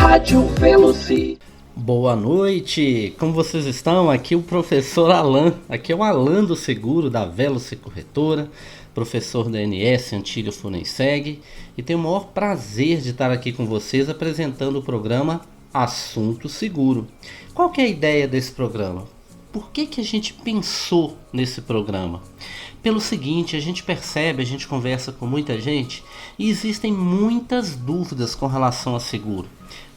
Rádio Veloci. Boa noite, como vocês estão? Aqui o professor Alan, aqui é o Alan do Seguro da Veloci Corretora, professor da NS, antiga Funenseg, e tenho o maior prazer de estar aqui com vocês apresentando o programa Assunto Seguro. Qual que é a ideia desse programa? Por que a gente pensou nesse programa? Pelo seguinte, a gente percebe, a gente conversa com muita gente e existem muitas dúvidas com relação a seguro.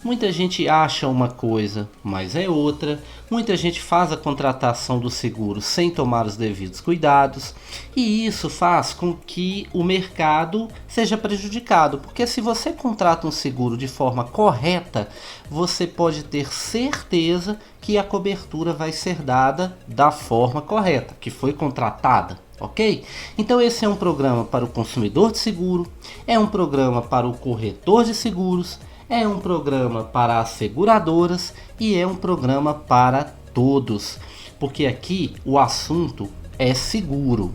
Muita gente acha uma coisa, mas é outra. Muita gente faz a contratação do seguro sem tomar os devidos cuidados. E isso faz com que o mercado seja prejudicado. Porque se você contrata um seguro de forma correta, você pode ter certeza que a cobertura vai ser dada da forma correta, que foi contratada. Ok? Então esse é um programa para o consumidor de seguro, é um programa para o corretor de seguros, é um programa para as seguradoras e é um programa para todos, porque aqui o assunto é seguro.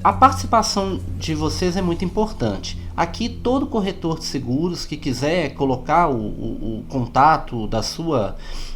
A participação de vocês é muito importante. Aqui todo corretor de seguros que quiser colocar o contato da sua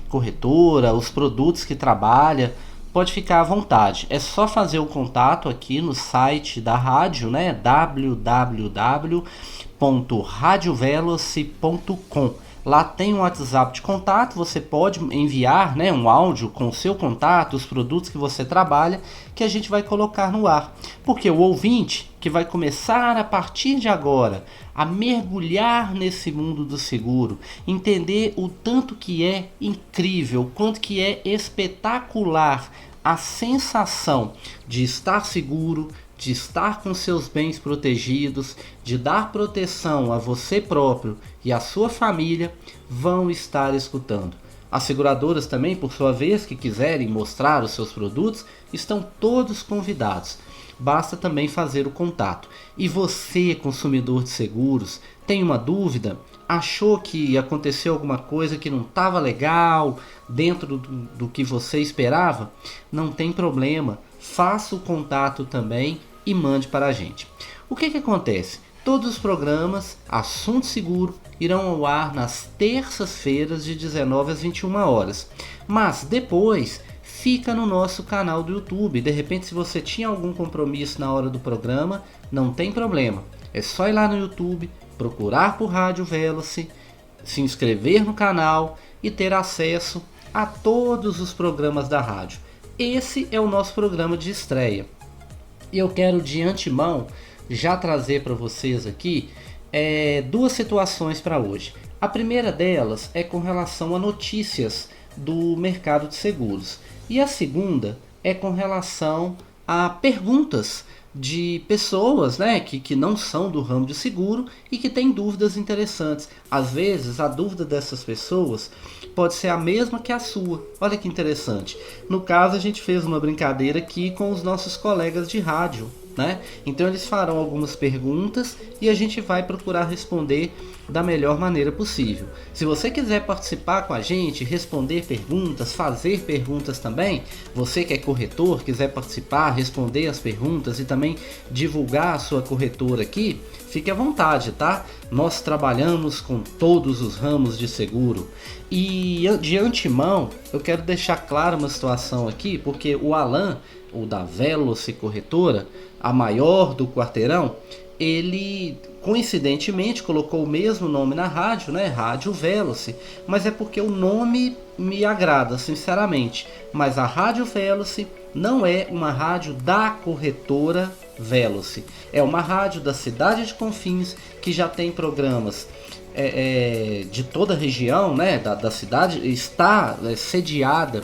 corretora, os produtos que trabalha, pode ficar à vontade. É só fazer o contato aqui no site da rádio, né? www.radioveloci.com. Lá tem um WhatsApp de contato, você pode enviar, né, um áudio com o seu contato, os produtos que você trabalha, que a gente vai colocar no ar. Porque o ouvinte que vai começar a partir de agora a mergulhar nesse mundo do seguro, entender o tanto que é incrível, o quanto que é espetacular a sensação de estar seguro, de estar com seus bens protegidos, de dar proteção a você próprio e a sua família, vão estar escutando. As seguradoras também, por sua vez, que quiserem mostrar os seus produtos, estão todos convidados. Basta também fazer o contato. E você, consumidor de seguros, tem uma dúvida? Achou que aconteceu alguma coisa que não estava legal dentro do que você esperava? Não tem problema. Faça o contato também e mande para a gente. O que acontece? Todos os programas Assunto Seguro irão ao ar nas terças-feiras de 19 às 21 horas. Mas depois fica no nosso canal do YouTube. De repente, se você tinha algum compromisso na hora do programa, não tem problema. É só ir lá no YouTube, procurar por Rádio Veloci, se inscrever no canal e ter acesso a todos os programas da rádio. Esse é o nosso programa de estreia. E eu quero de antemão já trazer para vocês aqui duas situações para hoje. A primeira delas é com relação a notícias do mercado de seguros. E a segunda é com relação a perguntas de pessoas, né, que não são do ramo de seguro e que têm dúvidas interessantes. Às vezes a dúvida dessas pessoas pode ser a mesma que a sua. Olha que interessante. No caso, a gente fez uma brincadeira aqui com os nossos colegas de rádio, né? Então eles farão algumas perguntas e a gente vai procurar responder da melhor maneira possível. Se você quiser participar com a gente, responder perguntas, fazer perguntas também, você que é corretor, quiser participar, responder as perguntas e também divulgar a sua corretora aqui, fique à vontade, tá? Nós trabalhamos com todos os ramos de seguro. E de antemão, eu quero deixar clara uma situação aqui, porque o Alan, o da Veloci Corretora, a maior do quarteirão, ele coincidentemente colocou o mesmo nome na rádio, né? Rádio Veloci, mas é porque o nome me agrada, sinceramente. Mas a Rádio Veloci não é uma rádio da corretora Veloci, é uma rádio da cidade de Confins que já tem programas de toda a região, né? Da cidade, está sediada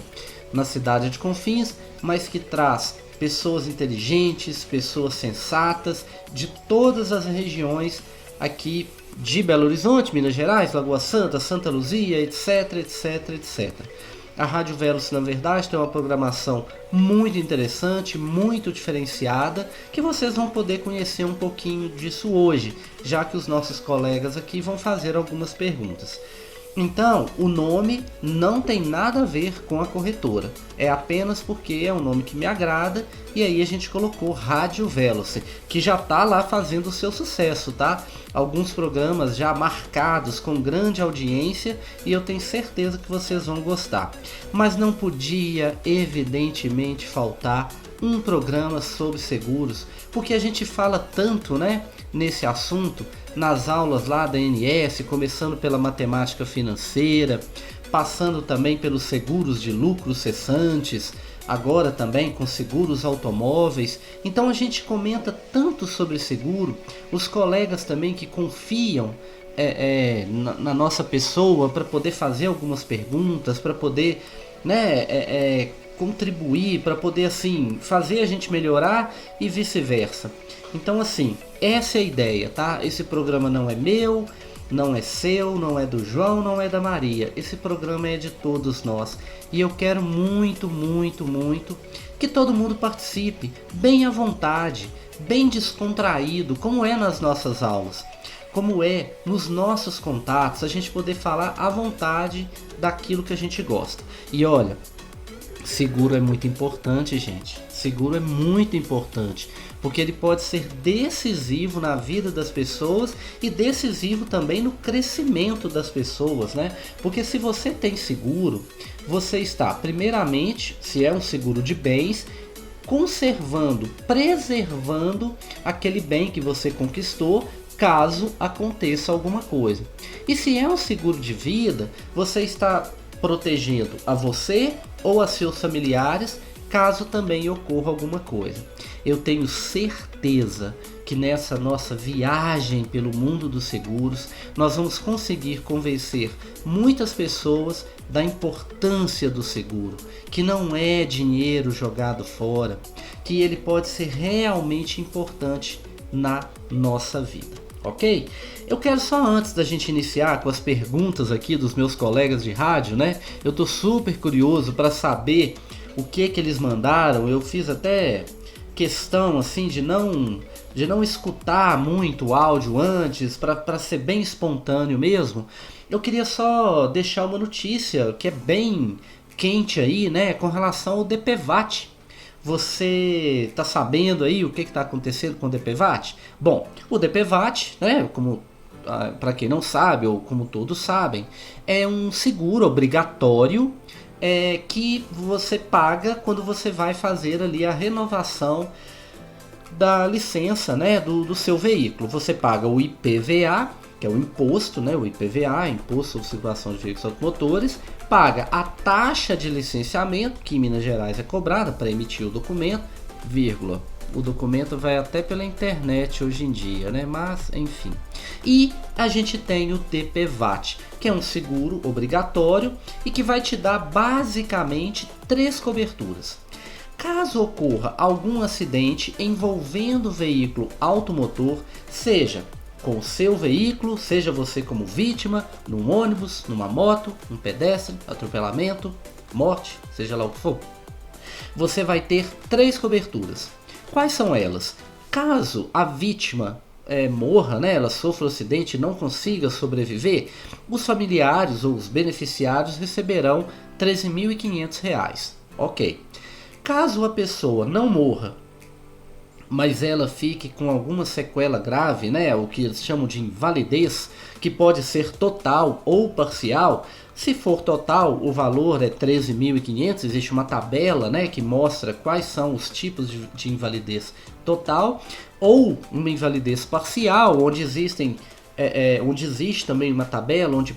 na cidade de Confins, mas que traz pessoas inteligentes, pessoas sensatas de todas as regiões aqui de Belo Horizonte, Minas Gerais, Lagoa Santa, Santa Luzia, etc, etc, etc. A Rádio Veloci, na verdade, tem uma programação muito interessante, muito diferenciada, que vocês vão poder conhecer um pouquinho disso hoje, já que os nossos colegas aqui vão fazer algumas perguntas. Então, o nome não tem nada a ver com a corretora. É apenas porque é um nome que me agrada e aí a gente colocou Rádio Veloce, que já está lá fazendo o seu sucesso, tá? Alguns programas já marcados com grande audiência e eu tenho certeza que vocês vão gostar. Mas não podia, evidentemente, faltar um programa sobre seguros, porque a gente fala tanto, né, nesse assunto, nas aulas lá da ANS, começando pela matemática financeira, passando também pelos seguros de lucros cessantes, agora também com seguros automóveis. Então a gente comenta tanto sobre seguro, os colegas também que confiam na nossa pessoa para poder fazer algumas perguntas, para poder, né, contribuir, para poder assim fazer a gente melhorar e vice-versa. Então assim, essa é a ideia, tá? Esse programa não é meu, não é seu, não é do João, não é da Maria. Esse programa é de todos nós. E eu quero muito, muito, muito que todo mundo participe, bem à vontade, bem descontraído, como é nas nossas aulas. Como é nos nossos contatos, a gente poder falar à vontade daquilo que a gente gosta. E olha, seguro é muito importante, gente. Seguro é muito importante, porque ele pode ser decisivo na vida das pessoas e decisivo também no crescimento das pessoas, né? Porque se você tem seguro, você está, primeiramente, se é um seguro de bens, conservando, preservando aquele bem que você conquistou, caso aconteça alguma coisa. E se é um seguro de vida, você está protegendo a você ou a seus familiares, caso também ocorra alguma coisa. Eu tenho certeza que nessa nossa viagem pelo mundo dos seguros, nós vamos conseguir convencer muitas pessoas da importância do seguro, que não é dinheiro jogado fora, que ele pode ser realmente importante na nossa vida. Ok? Eu quero só, antes da gente iniciar com as perguntas aqui dos meus colegas de rádio, né? Eu tô super curioso para saber o que eles mandaram. Eu fiz até questão assim de não escutar muito o áudio antes, para ser bem espontâneo mesmo. Eu queria só deixar uma notícia que é bem quente aí, né, com relação ao DPVAT. Você está sabendo aí o que está acontecendo com o DPVAT? Bom, o DPVAT, né, como para quem não sabe, ou como todos sabem, é um seguro obrigatório que você paga quando você vai fazer ali a renovação da licença, né, do seu veículo. Você paga o IPVA, que é o imposto, né, o IPVA, Imposto sobre Circulação de Veículos Automotores, paga a taxa de licenciamento, que em Minas Gerais é cobrada para emitir o documento, vírgula. O documento vai até pela internet hoje em dia, né? Mas, enfim. E a gente tem o DPVAT, que é um seguro obrigatório e que vai te dar basicamente 3 coberturas. Caso ocorra algum acidente envolvendo o veículo automotor, seja com o seu veículo, seja você como vítima, num ônibus, numa moto, um pedestre, atropelamento, morte, seja lá o que for, você vai ter 3 coberturas. Quais são elas? Caso a vítima morra, né, ela sofra um acidente e não consiga sobreviver, os familiares ou os beneficiários receberão R$ 13.500. Ok. Caso a pessoa não morra, mas ela fique com alguma sequela grave, né, o que eles chamam de invalidez, que pode ser total ou parcial. Se for total, o valor é 13.500, existe uma tabela, né, que mostra quais são os tipos de invalidez total, ou uma invalidez parcial, onde existe também uma tabela onde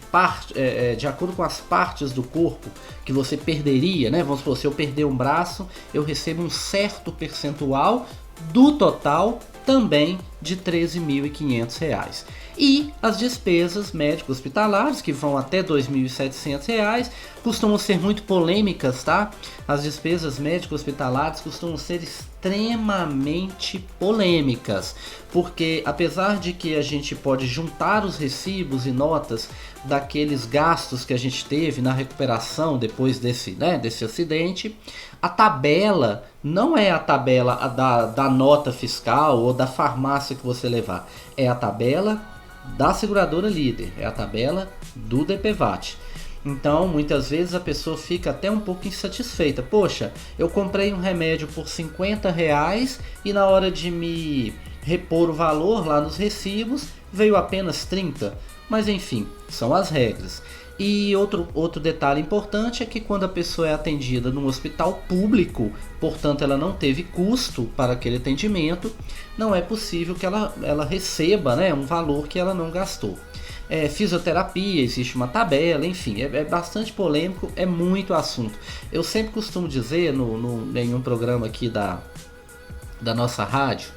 de acordo com as partes do corpo que você perderia, né? Vamos supor, se eu perder um braço, eu recebo um certo percentual do total também de R$ 13.500. E as despesas médico-hospitalares, que vão até R$ 2.700, costumam ser muito polêmicas, tá? As despesas médico-hospitalares costumam ser extremamente polêmicas, porque apesar de que a gente pode juntar os recibos e notas daqueles gastos que a gente teve na recuperação depois desse acidente, a tabela não é a tabela da nota fiscal ou da farmácia que você levar, é a tabela da seguradora líder, é a tabela do DPVAT. Então, muitas vezes a pessoa fica até um pouco insatisfeita. Poxa, eu comprei um remédio por R$ 50 e na hora de me repor o valor lá nos recibos, veio apenas 30. Mas enfim, são as regras. E outro detalhe importante é que quando a pessoa é atendida num hospital público, portanto ela não teve custo para aquele atendimento, não é possível que ela receba, né, um valor que ela não gastou. Fisioterapia, existe uma tabela, enfim, é bastante polêmico, é muito assunto. Eu sempre costumo dizer em um programa aqui da nossa rádio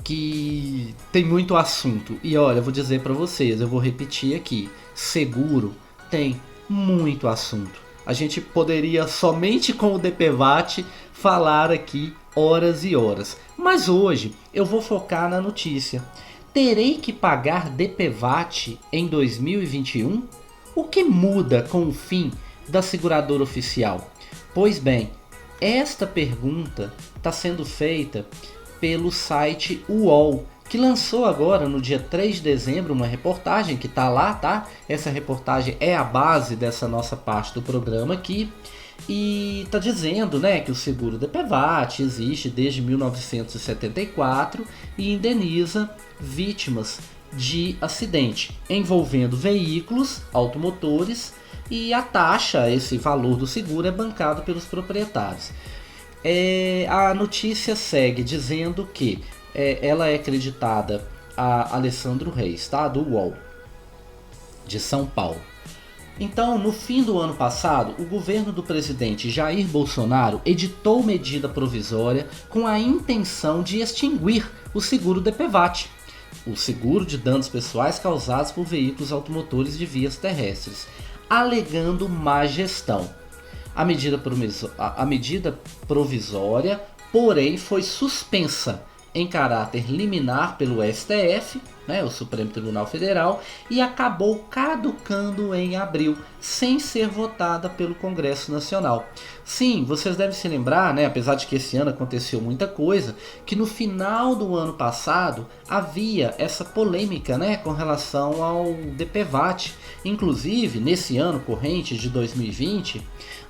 que tem muito assunto. E olha, eu vou dizer para vocês, eu vou repetir aqui, seguro tem muito assunto. A gente poderia somente com o DPVAT falar aqui horas e horas. Mas hoje eu vou focar na notícia. Terei que pagar DPVAT em 2021? O que muda com o fim da seguradora oficial? Pois bem, esta pergunta está sendo feita pelo site UOL, que lançou agora no dia 3 de dezembro uma reportagem que está lá, tá? Essa reportagem é a base dessa nossa parte do programa aqui. E está dizendo, né, que o seguro DPVAT existe desde 1974 e indeniza vítimas de acidente envolvendo veículos automotores, e a taxa, esse valor do seguro, é bancado pelos proprietários. A notícia segue dizendo que ela é acreditada a Alessandro Reis, tá? Do UOL, de São Paulo. Então, no fim do ano passado, o governo do presidente Jair Bolsonaro editou medida provisória com a intenção de extinguir o seguro DPVAT, o seguro de danos pessoais causados por veículos automotores de vias terrestres, alegando má gestão. A medida provisória, porém, foi suspensa em caráter liminar pelo STF, né, o Supremo Tribunal Federal, e acabou caducando em abril, sem ser votada pelo Congresso Nacional. Sim, vocês devem se lembrar, né, apesar de que esse ano aconteceu muita coisa, que no final do ano passado havia essa polêmica, né, com relação ao DPVAT. Inclusive, nesse ano corrente de 2020,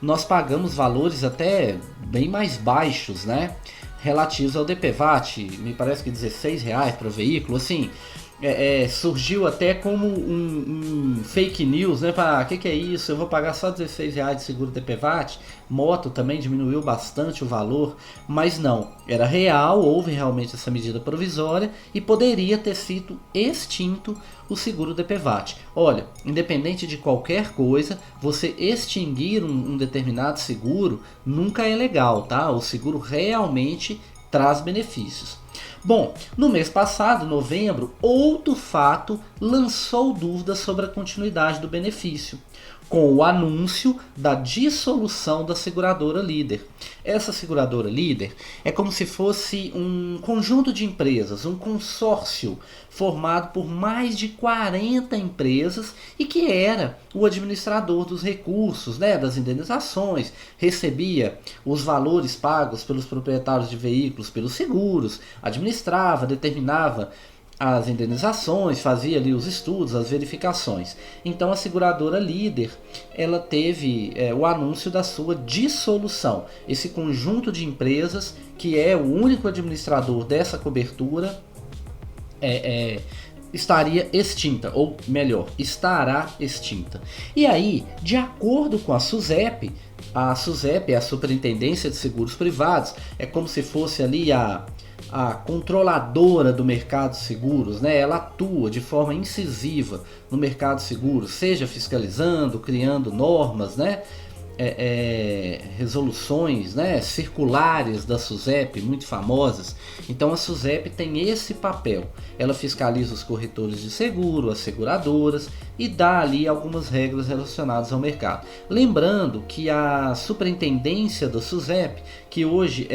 nós pagamos valores até bem mais baixos, né, relativos ao DPVAT, me parece que R$16 para o veículo, assim, surgiu até como um fake news, né? Para que é isso? Eu vou pagar só R$16 de seguro DPVAT. Moto também diminuiu bastante o valor, mas não, era real, houve realmente essa medida provisória e poderia ter sido extinto o seguro DPVAT. Olha, independente de qualquer coisa, você extinguir um determinado seguro nunca é legal, tá? O seguro realmente traz benefícios. Bom, no mês passado, novembro, outro fato lançou dúvidas sobre a continuidade do benefício, com o anúncio da dissolução da seguradora líder. Essa seguradora líder é como se fosse um conjunto de empresas, um consórcio formado por mais de 40 empresas e que era o administrador dos recursos, né, das indenizações, recebia os valores pagos pelos proprietários de veículos pelos seguros, administrava, determinava as indenizações, fazia ali os estudos, as verificações. Então a seguradora líder, ela teve o anúncio da sua dissolução. Esse conjunto de empresas, que é o único administrador dessa cobertura, estaria extinta, ou melhor, estará extinta. E aí, de acordo com a SUSEP é a Superintendência de Seguros Privados, é como se fosse ali a controladora do mercado de seguros, né? Ela atua de forma incisiva no mercado de seguros, seja fiscalizando, criando normas, né? Resoluções, né, circulares da SUSEP, muito famosas. Então a SUSEP tem esse papel. Ela fiscaliza os corretores de seguro, as seguradoras e dá ali algumas regras relacionadas ao mercado. Lembrando que a superintendência da SUSEP, que hoje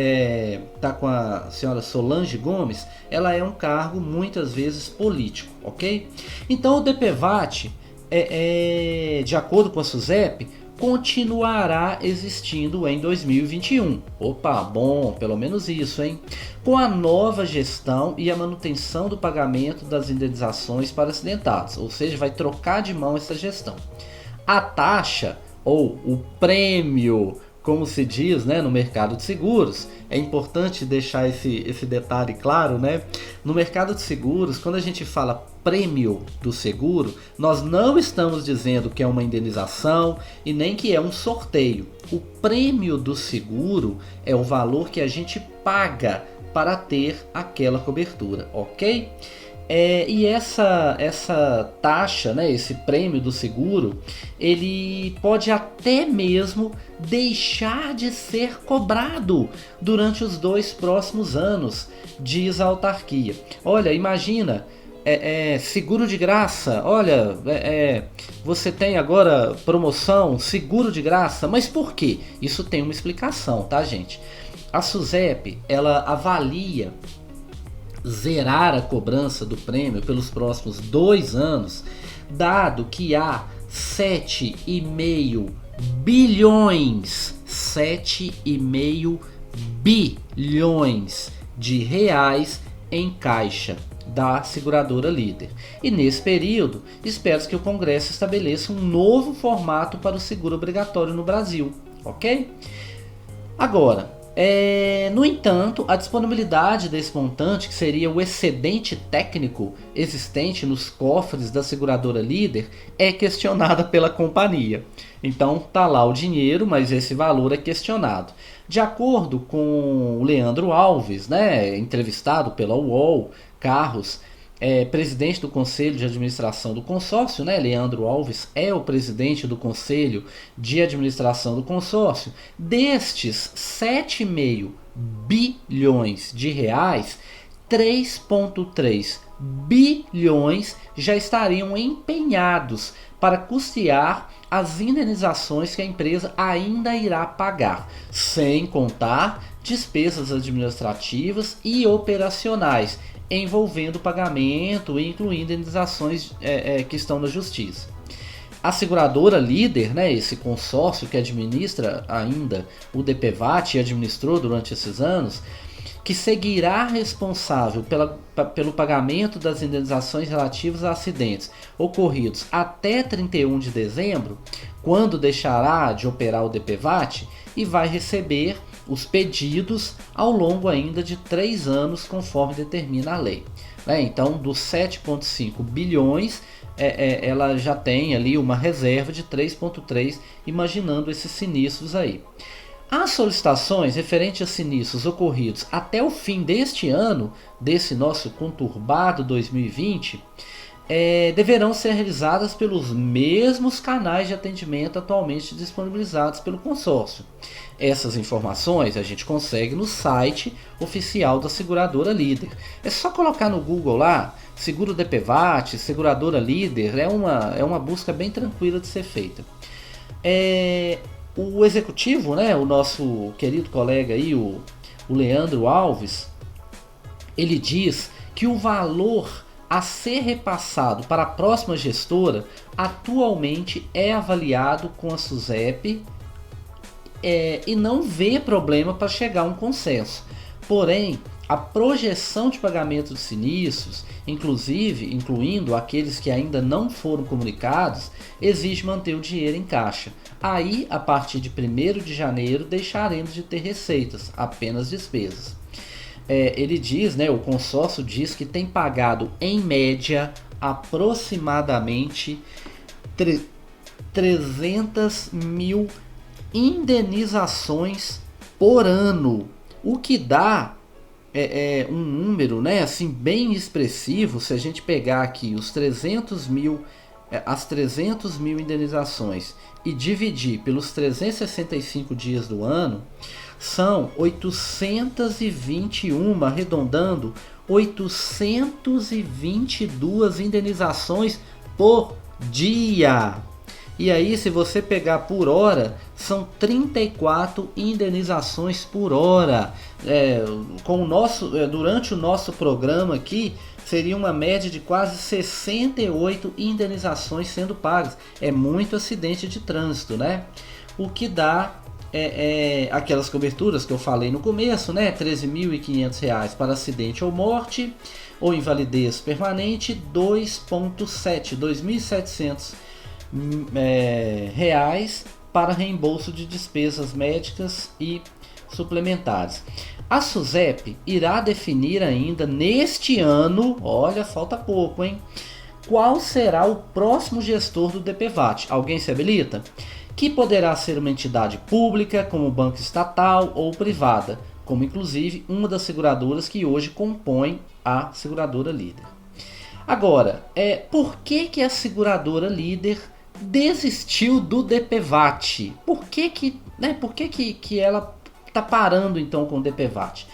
está com a senhora Solange Gomes, ela é um cargo muitas vezes político, ok? Então o DPVAT, de acordo com a SUSEP, continuará existindo em 2021. Opa, bom, pelo menos isso, hein? Com a nova gestão e a manutenção do pagamento das indenizações para acidentados, ou seja, vai trocar de mão essa gestão. A taxa ou o prêmio, como se diz, né, no mercado de seguros, é importante deixar esse detalhe claro, né? No mercado de seguros, quando a gente fala prêmio do seguro, nós não estamos dizendo que é uma indenização e nem que é um sorteio. O prêmio do seguro é o valor que a gente paga para ter aquela cobertura, ok? E essa taxa, né, esse prêmio do seguro, ele pode até mesmo deixar de ser cobrado durante os 2 próximos anos, diz a autarquia. Olha, imagina, seguro de graça, olha, você tem agora promoção, seguro de graça, mas por quê? Isso tem uma explicação, tá, gente? A SUSEP, ela avalia zerar a cobrança do prêmio pelos próximos 2 anos, dado que há 7,5 bilhões de reais em caixa da seguradora líder. E nesse período, espera-se que o Congresso estabeleça um novo formato para o seguro obrigatório no Brasil, ok? Agora, no entanto, a disponibilidade desse montante, que seria o excedente técnico existente nos cofres da seguradora líder, é questionada pela companhia. Então tá lá o dinheiro, mas esse valor é questionado. De acordo com o Leandro Alves, né, entrevistado pela UOL, Carros, presidente do Conselho de Administração do consórcio, né? Leandro Alves é o presidente do Conselho de Administração do consórcio. Destes 7,5 bilhões de reais, 3,3 bilhões já estariam empenhados para custear as indenizações que a empresa ainda irá pagar, sem contar despesas administrativas e operacionais, envolvendo pagamento e incluindo indenizações que estão na justiça. A seguradora líder, né, esse consórcio que administra ainda o DPVAT e administrou durante esses anos, que seguirá responsável pelo pagamento das indenizações relativas a acidentes ocorridos até 31 de dezembro, quando deixará de operar o DPVAT, e vai receber os pedidos ao longo ainda de 3 anos, conforme determina a lei. Então, dos 7,5 bilhões, ela já tem ali uma reserva de 3,3, imaginando esses sinistros aí. As solicitações referentes a sinistros ocorridos até o fim deste ano, desse nosso conturbado 2020, deverão ser realizadas pelos mesmos canais de atendimento atualmente disponibilizados pelo consórcio. Essas informações a gente consegue no site oficial da seguradora líder. É só colocar no Google lá, seguro DPVAT, seguradora líder, é uma busca bem tranquila de ser feita. O executivo, né, o nosso querido colega aí, o Leandro Alves, ele diz que o valor a ser repassado para a próxima gestora atualmente é avaliado com a SUSEP e não vê problema para chegar a um consenso. Porém, a projeção de pagamento de sinistros, incluindo aqueles que ainda não foram comunicados, exige manter o dinheiro em caixa. Aí, a partir de 1º de janeiro, deixaremos de ter receitas, apenas despesas. Ele diz, né, o consórcio diz que tem pagado, em média, aproximadamente 300 mil indenizações por ano, o que dá um número, né, assim, bem expressivo. Se a gente pegar aqui os 300 mil, as 300 mil indenizações e dividir pelos 365 dias do ano, são 821, arredondando, 822 indenizações por dia. E aí, se você pegar por hora, são 34 indenizações por hora. Durante o nosso programa aqui, seria uma média de quase 68 indenizações sendo pagas. É muito acidente de trânsito, né? O que dá aquelas coberturas que eu falei no começo, né? R$ 13.500 para acidente ou morte ou invalidez permanente, 2.700 reais para reembolso de despesas médicas e suplementares. A SUSEP irá definir ainda neste ano, olha, falta pouco, hein? Qual será o próximo gestor do DPVAT? Alguém se habilita? Que poderá ser uma entidade pública, como banco estatal ou privada, como inclusive uma das seguradoras que hoje compõem a seguradora líder. Agora, por que a seguradora líder desistiu do DPVAT? Por que ela está parando então com o DPVAT?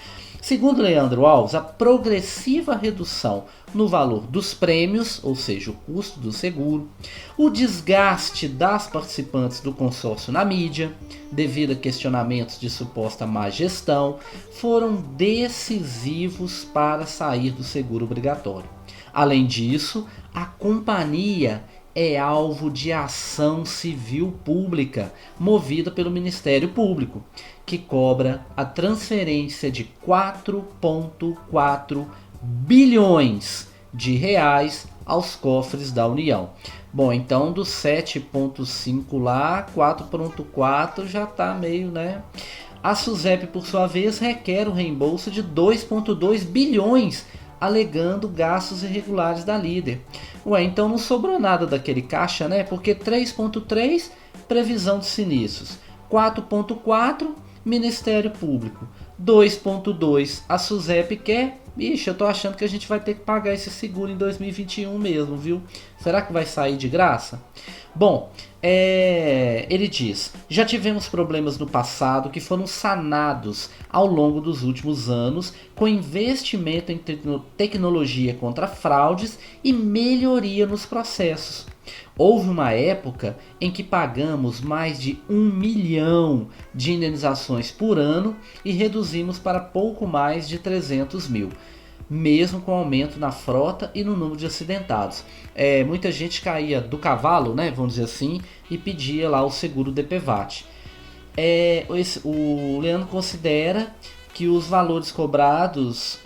Segundo Leandro Alves, a progressiva redução no valor dos prêmios, ou seja, o custo do seguro, o desgaste das participantes do consórcio na mídia, devido a questionamentos de suposta má gestão, foram decisivos para sair do seguro obrigatório. Além disso, a companhia é alvo de ação civil pública movida pelo Ministério Público, que cobra a transferência de 4,4 bilhões de reais aos cofres da União. Bom, então dos 7,5 lá, 4,4 já está meio, né? A SUSEP, por sua vez, requer o reembolso de 2,2 bilhões, alegando gastos irregulares da líder. Ué, então não sobrou nada daquele caixa, né? Porque 3,3, previsão de sinistros. 4,4, Ministério Público. 2,2, a SUSEP quer. Ixi, eu tô achando que a gente vai ter que pagar esse seguro em 2021 mesmo, viu? Será que vai sair de graça? Bom, ele diz: já tivemos problemas no passado que foram sanados ao longo dos últimos anos com investimento em tecnologia contra fraudes e melhoria nos processos. Houve uma época em que pagamos mais de 1 milhão de indenizações por ano e reduzimos para pouco mais de 300 mil, mesmo com aumento na frota e no número de acidentados. Muita gente caía do cavalo, né, vamos dizer assim, e pedia lá o seguro DPVAT. O Leandro considera que os valores cobrados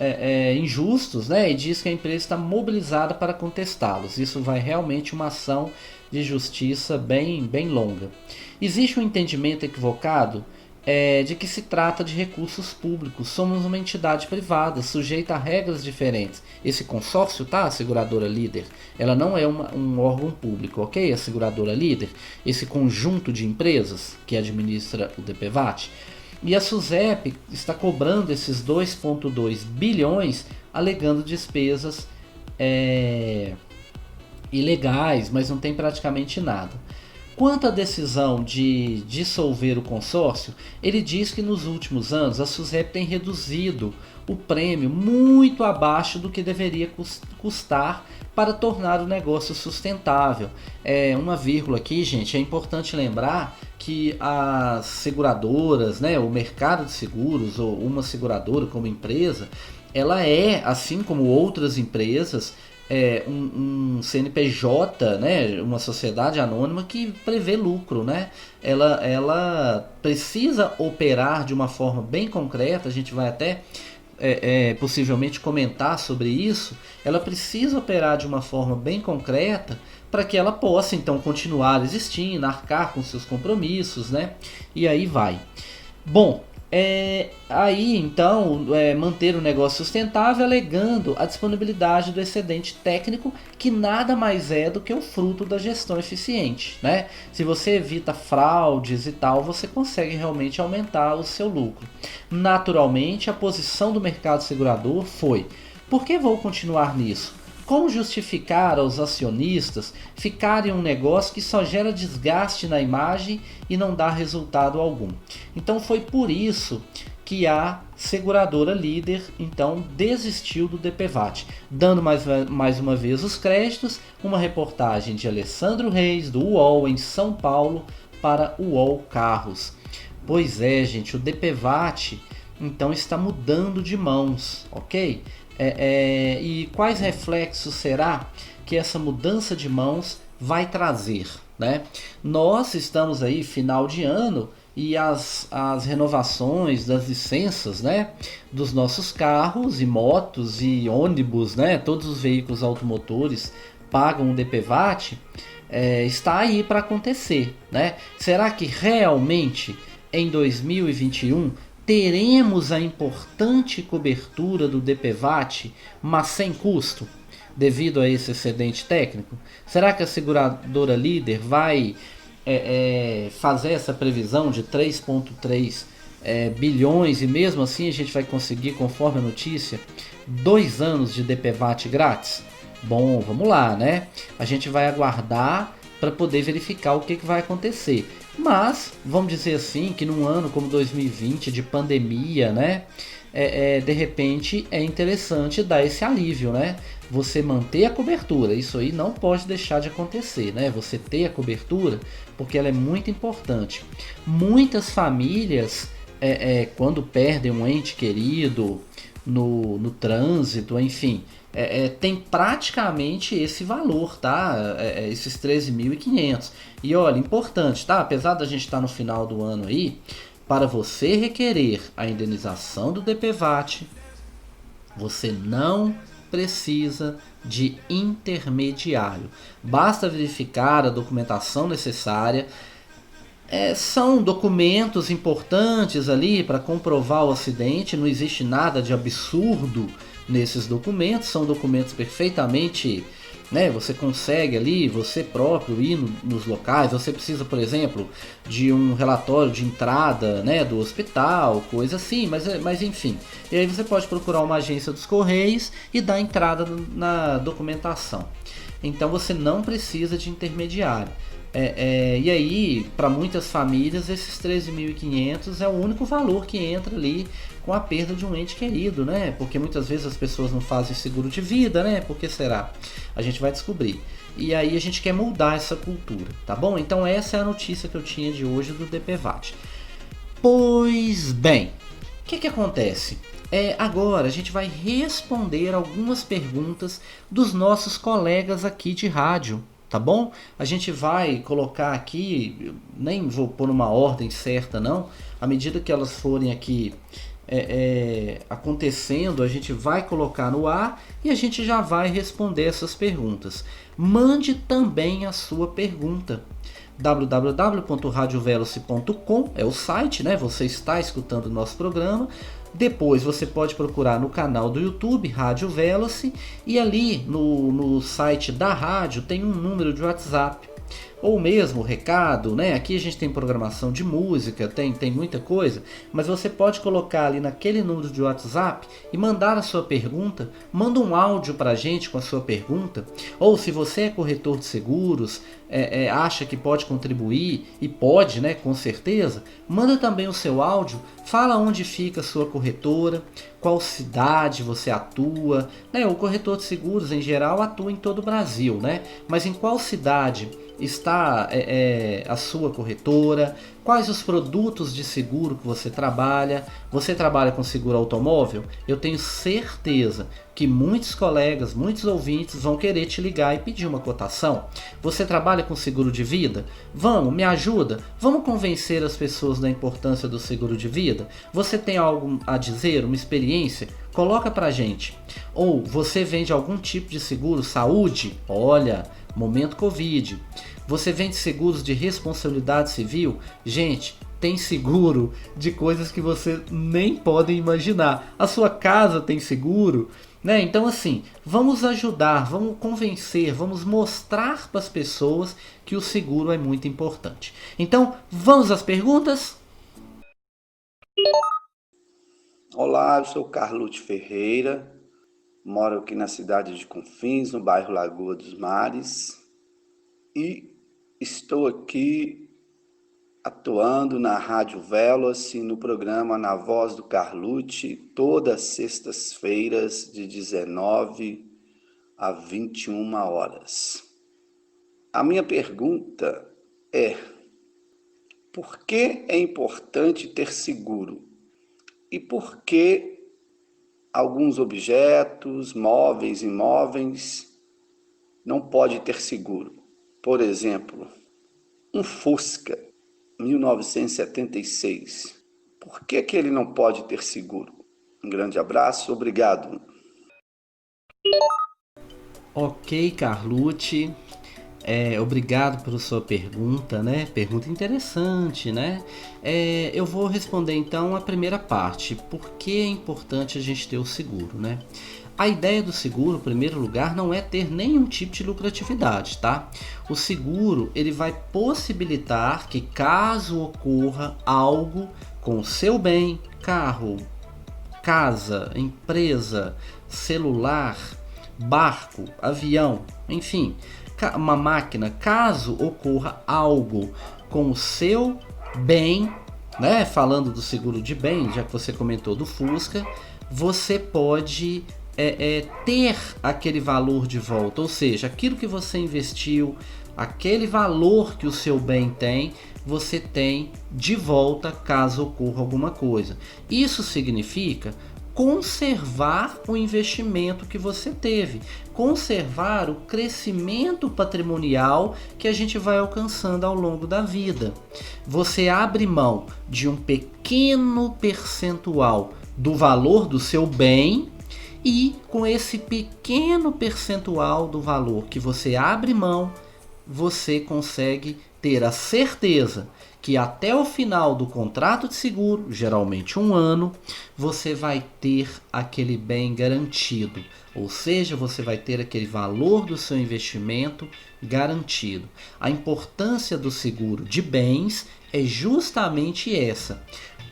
injustos, né, e diz que a empresa está mobilizada para contestá-los. Isso vai realmente uma ação de justiça bem longa. Existe um entendimento equivocado de que se trata de recursos públicos. Somos uma entidade privada, sujeita a regras diferentes. Esse consórcio, tá? A seguradora líder, ela não é um órgão público, ok? A seguradora líder, esse conjunto de empresas que administra o DPVAT. E a SUSEP está cobrando esses 2,2 bilhões, alegando despesas ilegais, mas não tem praticamente nada. Quanto à decisão de dissolver o consórcio, ele diz que nos últimos anos a SUSEP tem reduzido o prêmio muito abaixo do que deveria custar para tornar o negócio sustentável. Uma vírgula aqui, gente, é importante lembrar que as seguradoras, né, o mercado de seguros, ou uma seguradora como empresa, ela assim como outras empresas, um CNPJ, né, uma sociedade anônima que prevê lucro, né? Ela precisa operar de uma forma bem concreta. A gente vai até possivelmente comentar sobre isso. Ela precisa operar de uma forma bem concreta para que ela possa então continuar existindo, arcar com seus compromissos, né? E aí vai. Bom, aí então manter o negócio sustentável, alegando a disponibilidade do excedente técnico, que nada mais é do que o fruto da gestão eficiente, né? Se você evita fraudes e tal, você consegue realmente aumentar o seu lucro. Naturalmente, a posição do mercado segurador foi: por que vou continuar nisso? Como justificar aos acionistas ficarem em um negócio que só gera desgaste na imagem e não dá resultado algum? Então foi por isso que a seguradora líder então desistiu do DPVAT, dando mais uma vez os créditos. Uma reportagem de Alessandro Reis, do UOL, em São Paulo, para o UOL Carros. Pois é, gente, o DPVAT então está mudando de mãos, ok? E quais reflexos será que essa mudança de mãos vai trazer, né? Nós estamos aí final de ano e as renovações das licenças, né, dos nossos carros e motos e ônibus, né, todos os veículos automotores pagam o DPVAT, está aí para acontecer, né? Será que realmente em 2021 teremos a importante cobertura do DPVAT, mas sem custo, devido a esse excedente técnico? Será que a seguradora líder vai fazer essa previsão de 3,3 bilhões e mesmo assim a gente vai conseguir, conforme a notícia, 2 anos de DPVAT grátis? Bom, vamos lá, né? A gente vai aguardar para poder verificar o que vai acontecer. Mas, vamos dizer assim, que num ano como 2020, de pandemia, né? De repente é interessante dar esse alívio, né? Você manter a cobertura, isso aí não pode deixar de acontecer, né? Você ter a cobertura, porque ela é muito importante. Muitas famílias, quando perdem um ente querido no trânsito, enfim, tem praticamente esse valor, tá? Esses 13.500. E olha, importante, tá? Apesar da gente estar no final do ano aí, para você requerer a indenização do DPVAT, você não precisa de intermediário. Basta verificar a documentação necessária. São documentos importantes ali para comprovar o acidente, não existe nada de absurdo nesses documentos, são documentos perfeitamente, né, você consegue ali, você próprio ir nos locais. Você precisa, por exemplo, de um relatório de entrada, né, do hospital, coisa assim, mas enfim. E aí você pode procurar uma agência dos Correios e dar entrada na documentação. Então você não precisa de intermediário. E aí, para muitas famílias, esses 13.500 é o único valor que entra ali com a perda de um ente querido, né? Porque muitas vezes as pessoas não fazem seguro de vida, né? Por que será? A gente vai descobrir. E aí a gente quer mudar essa cultura, tá bom? Então essa é a notícia que eu tinha de hoje do DPVAT. Pois bem, o que acontece? Agora a gente vai responder algumas perguntas dos nossos colegas aqui de rádio, tá bom? A gente vai colocar aqui, nem vou pôr numa ordem certa não, à medida que elas forem aqui acontecendo, a gente vai colocar no ar e a gente já vai responder essas perguntas. Mande também a sua pergunta. www.radioveloce.com é o site, né? Você está escutando o nosso programa. Depois você pode procurar no canal do YouTube, Rádio Veloce, e ali no site da rádio tem um número de WhatsApp. Ou mesmo recado, né? Aqui a gente tem programação de música, tem muita coisa, mas você pode colocar ali naquele número de WhatsApp e mandar a sua pergunta. Manda um áudio para a gente com a sua pergunta. Ou se você é corretor de seguros, acha que pode contribuir, e pode, né? Com certeza, manda também o seu áudio. Fala onde fica a sua corretora, qual cidade você atua, né? O corretor de seguros em geral atua em todo o Brasil, né? Mas em qual cidade está a sua corretora, quais os produtos de seguro que você trabalha. Você trabalha com seguro automóvel? Eu tenho certeza que muitos colegas, muitos ouvintes vão querer te ligar e pedir uma cotação. Você trabalha com seguro de vida? Vamos, me ajuda? Vamos convencer as pessoas da importância do seguro de vida? Você tem algo a dizer, uma experiência? Coloca pra gente. Ou você vende algum tipo de seguro saúde? Olha, momento Covid. Você vende seguros de responsabilidade civil? Gente, tem seguro de coisas que você nem pode imaginar. A sua casa tem seguro, né? Então assim, vamos ajudar, vamos convencer, vamos mostrar para as pessoas que o seguro é muito importante. Então, vamos às perguntas? Olá, eu sou Carlos Ferreira, moro aqui na cidade de Confins, no bairro Lagoa dos Mares, e estou aqui atuando na Rádio Veloce, no programa Na Voz do Carlucci, todas as sextas-feiras, de 19 a 21 horas. A minha pergunta é: por que é importante ter seguro? E por que alguns objetos, móveis, imóveis, não pode ter seguro. Por exemplo, um Fusca 1976. Por que ele não pode ter seguro? Um grande abraço, obrigado. Ok, Carlucci. Obrigado pela sua pergunta, né? Pergunta interessante, né? Eu vou responder então a primeira parte. Por que é importante a gente ter o seguro, né? A ideia do seguro, em primeiro lugar, não é ter nenhum tipo de lucratividade, tá? O seguro, ele vai possibilitar que caso ocorra algo com o seu bem, carro, casa, empresa, celular, barco, avião, enfim, uma máquina, caso ocorra algo com o seu bem, né? Falando do seguro de bem, já que você comentou do Fusca, você pode ter aquele valor de volta, ou seja, aquilo que você investiu, aquele valor que o seu bem tem, você tem de volta caso ocorra alguma coisa. Isso significa conservar o investimento que você teve, conservar o crescimento patrimonial que a gente vai alcançando ao longo da vida. Você abre mão de um pequeno percentual do valor do seu bem e com esse pequeno percentual do valor que você abre mão, você consegue ter a certeza que até o final do contrato de seguro, geralmente 1 ano, você vai ter aquele bem garantido. Ou seja, você vai ter aquele valor do seu investimento garantido. A importância do seguro de bens é justamente essa: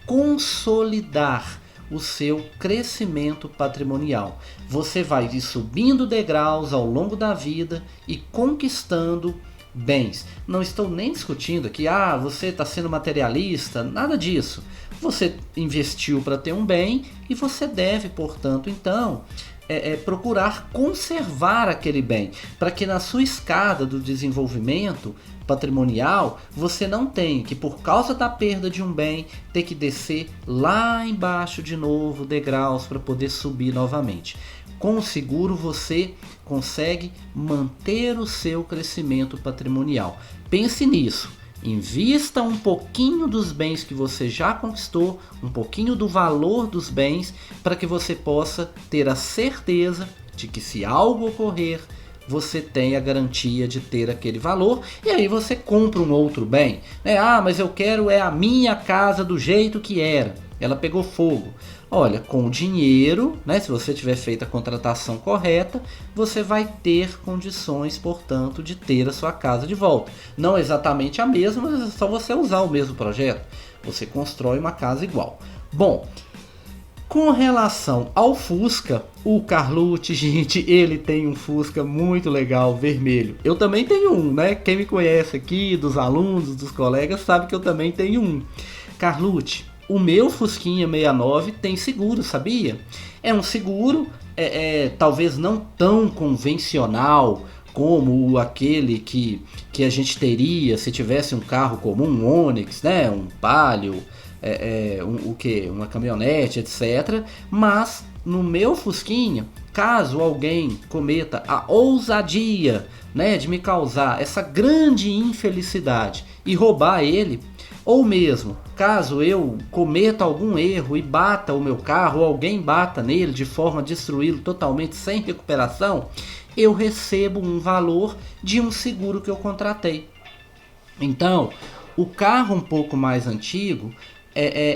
consolidar o seu crescimento patrimonial. Você vai ir subindo degraus ao longo da vida e conquistando bens. Não estou nem discutindo aqui, você está sendo materialista, nada disso. Você investiu para ter um bem e você deve, portanto, então, procurar conservar aquele bem, para que na sua escada do desenvolvimento patrimonial você não tenha que, por causa da perda de um bem, ter que descer lá embaixo de novo degraus para poder subir novamente. Com o seguro você consegue manter o seu crescimento patrimonial. Pense nisso. Invista um pouquinho dos bens que você já conquistou, um pouquinho do valor dos bens, para que você possa ter a certeza de que, se algo ocorrer, você tem a garantia de ter aquele valor. E aí você compra um outro bem, né? Mas eu quero a minha casa do jeito que era, ela pegou fogo. Olha, com o dinheiro, né, se você tiver feito a contratação correta, você vai ter condições, portanto, de ter a sua casa de volta. Não exatamente a mesma, mas é só você usar o mesmo projeto. Você constrói uma casa igual. Bom, com relação ao Fusca, o Carlucci, gente, ele tem um Fusca muito legal, vermelho. Eu também tenho um, né? Quem me conhece aqui, dos alunos, dos colegas, sabe que eu também tenho um. Carlucci, o meu Fusquinha 69 tem seguro, sabia? É um seguro, talvez não tão convencional como aquele que a gente teria se tivesse um carro comum, um Onix, né? Um Palio, uma caminhonete, etc. Mas no meu Fusquinha, caso alguém cometa a ousadia, né, de me causar essa grande infelicidade e roubar ele, ou mesmo caso eu cometa algum erro e bata o meu carro, ou alguém bata nele de forma a destruí-lo totalmente sem recuperação, eu recebo um valor de um seguro que eu contratei. Então, o carro um pouco mais antigo,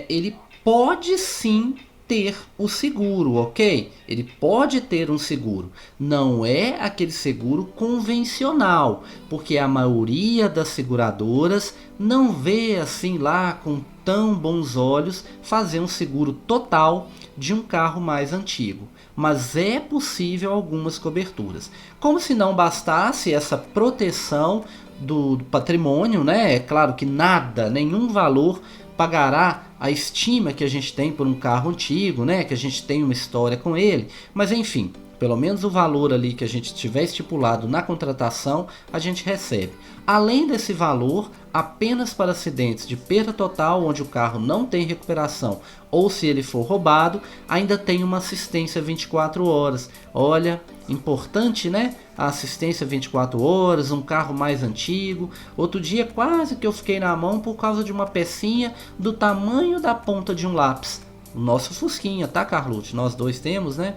ele pode sim ter o seguro, ok? Ele pode ter um seguro. Não é aquele seguro convencional, porque a maioria das seguradoras não vê assim lá com tão bons olhos fazer um seguro total de um carro mais antigo. Mas é possível algumas coberturas. Como se não bastasse essa proteção do patrimônio, né? É claro que nada, nenhum valor pagará a estima que a gente tem por um carro antigo, né? Que a gente tem uma história com ele. Mas enfim, pelo menos o valor ali que a gente tiver estipulado na contratação, a gente recebe. Além desse valor, apenas para acidentes de perda total, onde o carro não tem recuperação, ou se ele for roubado, ainda tem uma assistência 24 horas. Olha, importante, né? A assistência 24 horas, um carro mais antigo. Outro dia quase que eu fiquei na mão por causa de uma pecinha do tamanho da ponta de um lápis. O nosso Fusquinha, tá, Carlucci? Nós dois temos, né?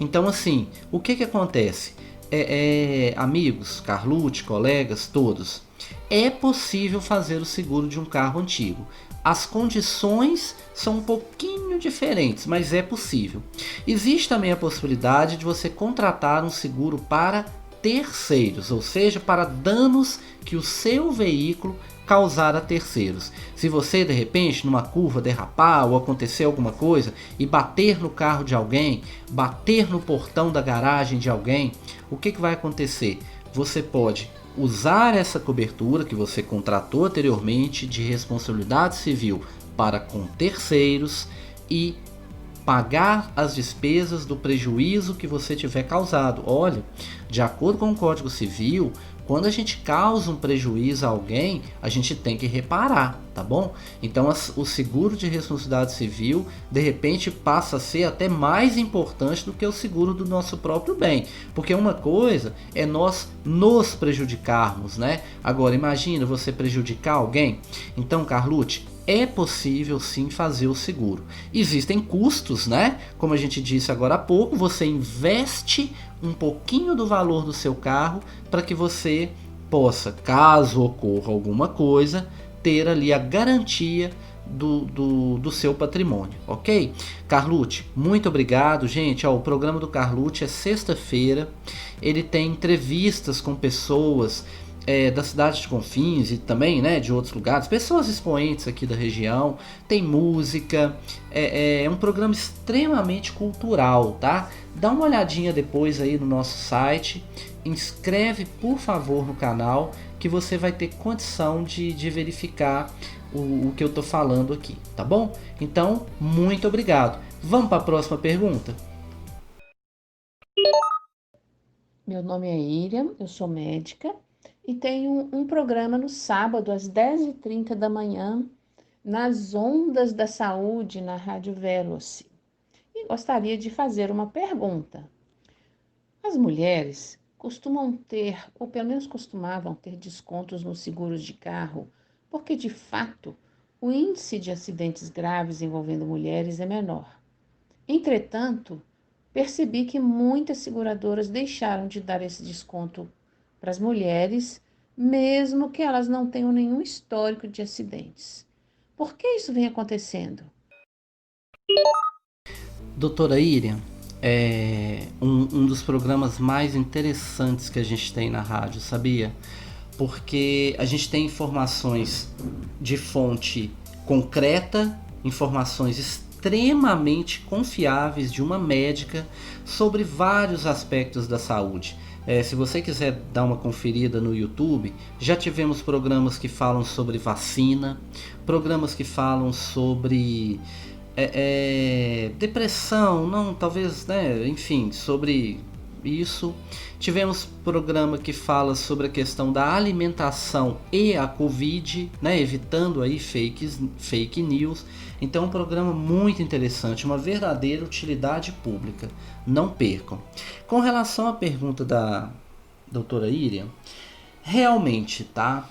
Então, assim, o que acontece? Amigos, Carlucci, colegas, todos, é possível fazer o seguro de um carro antigo. As condições são um pouquinho diferentes, mas é possível. Existe também a possibilidade de você contratar um seguro para terceiros, ou seja, para danos que o seu veículo causar a terceiros. Se você de repente numa curva derrapar ou acontecer alguma coisa e bater no carro de alguém, bater no portão da garagem de alguém, o que vai acontecer? Você pode usar essa cobertura que você contratou anteriormente de responsabilidade civil para com terceiros e pagar as despesas do prejuízo que você tiver causado. Olha, de acordo com o Código Civil, quando a gente causa um prejuízo a alguém, a gente tem que reparar, tá bom? Então o seguro de responsabilidade civil, de repente, passa a ser até mais importante do que o seguro do nosso próprio bem. Porque uma coisa é nós nos prejudicarmos, né? Agora, imagina você prejudicar alguém. Então, Carlucci, é possível sim fazer o seguro. Existem custos, né? Como a gente disse agora há pouco, você investe um pouquinho do valor do seu carro para que você possa, caso ocorra alguma coisa, ter ali a garantia do seu patrimônio, ok? Carlucci, muito obrigado, gente. O programa do Carlucci é sexta-feira, ele tem entrevistas com pessoas da cidade de Confins e também, né, de outros lugares, pessoas expoentes aqui da região, tem música, é um programa extremamente cultural, tá? Dá uma olhadinha depois aí no nosso site, inscreve por favor no canal que você vai ter condição de verificar o que eu tô falando aqui, tá bom? Então, muito obrigado. Vamos para a próxima pergunta? Meu nome é Iriam, eu sou médica e tenho um programa no sábado às 10h30 da manhã nas Ondas da Saúde na Rádio Veloci. E gostaria de fazer uma pergunta. As mulheres costumam ter, ou pelo menos costumavam ter descontos nos seguros de carro, porque de fato o índice de acidentes graves envolvendo mulheres é menor. Entretanto, percebi que muitas seguradoras deixaram de dar esse desconto para as mulheres, mesmo que elas não tenham nenhum histórico de acidentes. Por que isso vem acontecendo? Doutora Iriam, é um dos programas mais interessantes que a gente tem na rádio, sabia? Porque a gente tem informações de fonte concreta, informações extremamente confiáveis de uma médica sobre vários aspectos da saúde. Se você quiser dar uma conferida no YouTube, já tivemos programas que falam sobre vacina, programas que falam sobre depressão, não, talvez, né, enfim, sobre isso. Tivemos programa que fala sobre a questão da alimentação e a Covid, né, evitando aí fake news. Então, um programa muito interessante, uma verdadeira utilidade pública. Não percam. Com relação à pergunta da doutora Iriam, realmente, tá?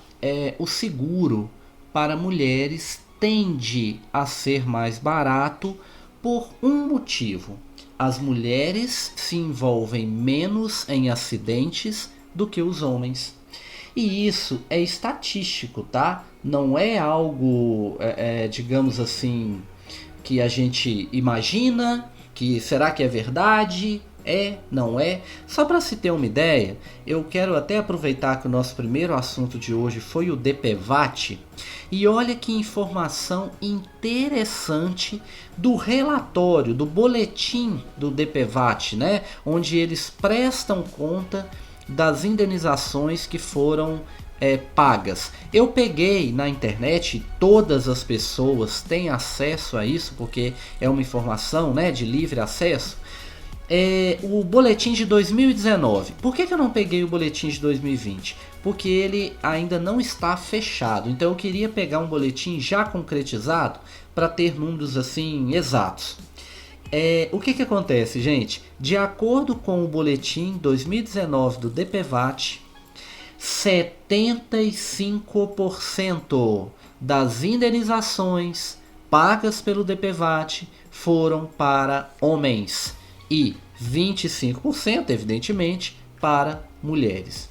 O seguro para mulheres tende a ser mais barato por um motivo. As mulheres se envolvem menos em acidentes do que os homens. E isso é estatístico, tá? Não é algo, digamos assim, que a gente imagina, que será que é verdade? Não é? Só para se ter uma ideia, eu quero até aproveitar que o nosso primeiro assunto de hoje foi o DPVAT. E olha que informação interessante do relatório, do boletim do DPVAT, né? Onde eles prestam conta das indenizações que foram pagas. Eu peguei na internet, todas as pessoas têm acesso a isso, porque é uma informação, né, de livre acesso. O boletim de 2019. Por que eu não peguei o boletim de 2020? Porque ele ainda não está fechado. Então eu queria pegar um boletim já concretizado para ter números assim exatos. O que acontece, gente? De acordo com o boletim 2019 do DPVAT, 75% das indenizações pagas pelo DPVAT foram para homens e 25%, evidentemente, para mulheres.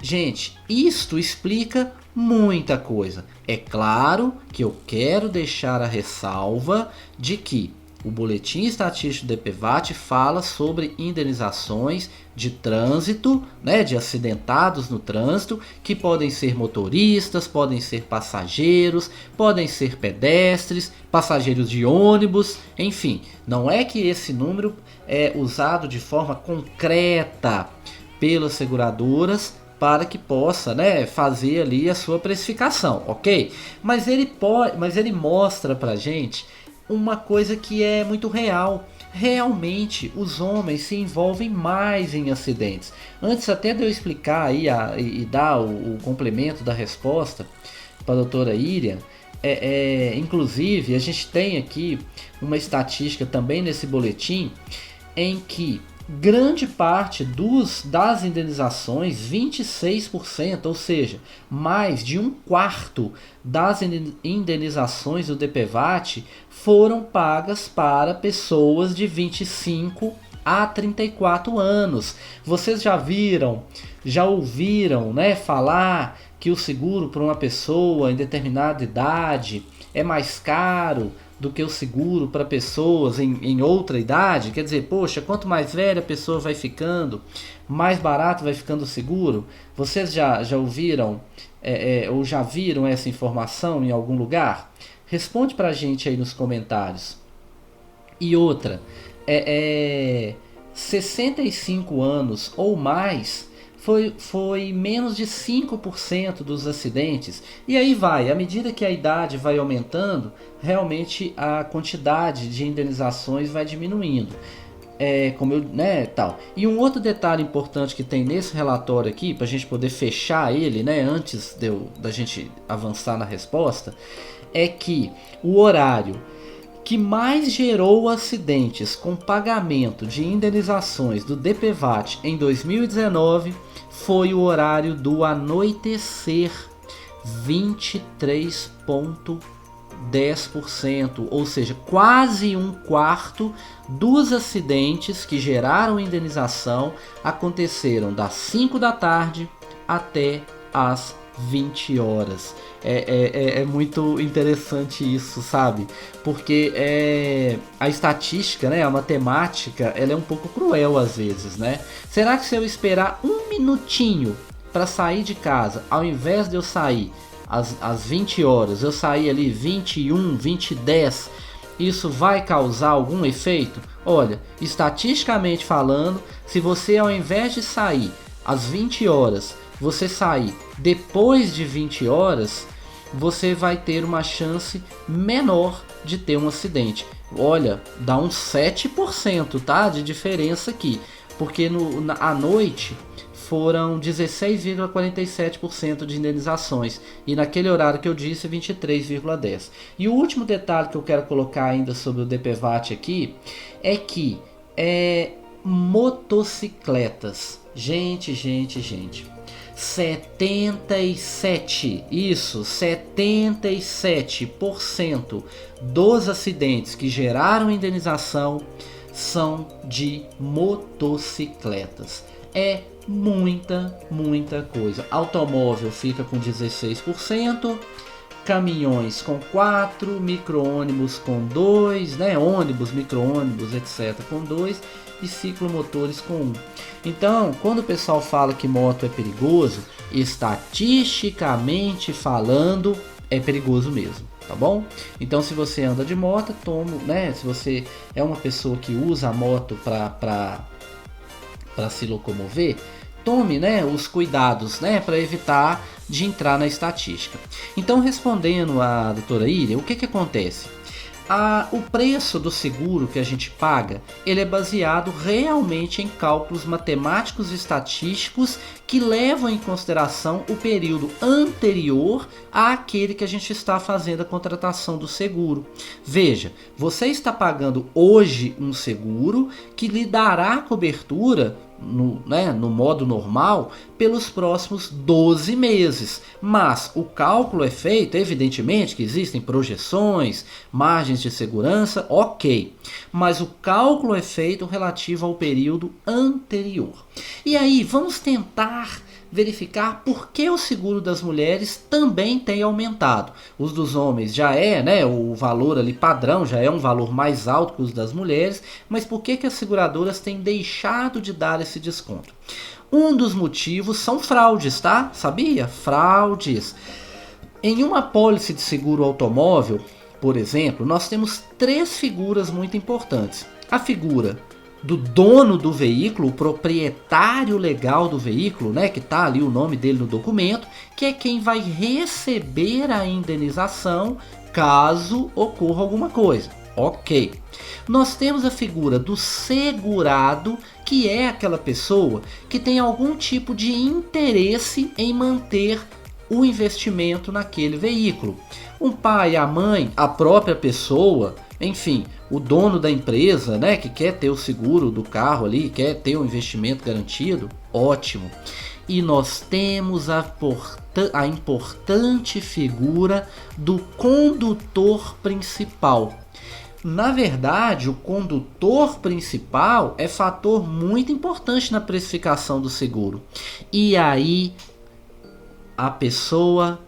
Gente, isto explica muita coisa. É claro que eu quero deixar a ressalva de que o Boletim Estatístico do DPVAT fala sobre indenizações de trânsito, né, de acidentados no trânsito, que podem ser motoristas, podem ser passageiros, podem ser pedestres, passageiros de ônibus, enfim. Não é que esse número é usado de forma concreta pelas seguradoras para que possa, né, fazer ali a sua precificação, ok? Mas ele mostra pra gente uma coisa que é muito real. Realmente os homens se envolvem mais em acidentes. Antes até de eu explicar aí e dar o complemento da resposta para a doutora Iriam, inclusive a gente tem aqui uma estatística também nesse boletim em que grande parte das indenizações, 26%, ou seja, mais de um quarto das indenizações do DPVAT foram pagas para pessoas de 25 a 34 anos. Vocês já ouviram, né, falar que o seguro para uma pessoa em determinada idade é mais caro do que o seguro para pessoas em outra idade? Quer dizer, poxa, quanto mais velha a pessoa vai ficando, mais barato vai ficando o seguro? Vocês já ouviram ou já viram essa informação em algum lugar? Responde pra gente aí nos comentários. E outra, 65 anos ou mais foi menos de 5% dos acidentes. E aí à medida que a idade vai aumentando, realmente a quantidade de indenizações vai diminuindo. Tal. E um outro detalhe importante que tem nesse relatório aqui, para a gente poder fechar ele, né, antes da gente avançar na resposta, é que o horário que mais gerou acidentes com pagamento de indenizações do DPVAT em 2019 foi o horário do anoitecer, 23,10%, ou seja, quase um quarto dos acidentes que geraram indenização aconteceram das 5 da tarde até as 20 horas. É muito interessante isso, sabe? Porque a estatística, né, a matemática, ela é um pouco cruel às vezes, né? Será que se eu esperar um minutinho para sair de casa, ao invés de eu sair às 20 horas, eu sair ali 21, 20, 10, isso vai causar algum efeito? Olha, estatisticamente falando, se você ao invés de sair às 20 horas, você sair depois de 20 horas, você vai ter uma chance menor de ter um acidente. Olha, dá uns 7%, tá, de diferença aqui, porque à noite foram 16,47% de indenizações e naquele horário que eu disse 23,10%. E o último detalhe que eu quero colocar ainda sobre o DPVAT aqui é que motocicletas. Gente. 77% dos acidentes que geraram indenização são de motocicletas. É muita coisa. Automóvel fica com 16%, caminhões com 4%, micro-ônibus com 2%, né? Ônibus, micro-ônibus, etc. com 2%, e ciclomotores com 1%. Então, quando o pessoal fala que moto é perigoso, estatisticamente falando, é perigoso mesmo, tá bom? Então, se você anda de moto, se você é uma pessoa que usa a moto para se locomover, tome, né, os cuidados, né, para evitar de entrar na estatística. Então, respondendo a doutora Iriam, o que acontece? O preço do seguro que a gente paga, ele é baseado realmente em cálculos matemáticos e estatísticos que levam em consideração o período anterior àquele que a gente está fazendo a contratação do seguro. Veja, você está pagando hoje um seguro que lhe dará cobertura no modo normal pelos próximos 12 meses, mas o cálculo é feito, evidentemente que existem projeções, margens de segurança, ok, mas o cálculo é feito relativo ao período anterior. E aí vamos tentar verificar por que o seguro das mulheres também tem aumentado. Os dos homens já é, o valor ali padrão, já é um valor mais alto que os das mulheres, mas por que as seguradoras têm deixado de dar esse desconto? Um dos motivos são fraudes, tá? Sabia? Fraudes. Em uma apólice de seguro automóvel, por exemplo, nós temos 3 figuras muito importantes. A figura do dono do veículo, o proprietário legal do veículo, que está ali o nome dele no documento, que é quem vai receber a indenização caso ocorra alguma coisa. Ok. Nós temos a figura do segurado, que é aquela pessoa que tem algum tipo de interesse em manter o investimento naquele veículo. Um pai, a mãe, a própria pessoa, enfim, o dono da empresa, que quer ter o seguro do carro ali, quer ter o investimento garantido, ótimo. E nós temos a importante figura do condutor principal. Na verdade, o condutor principal é fator muito importante na precificação do seguro. E aí, a pessoa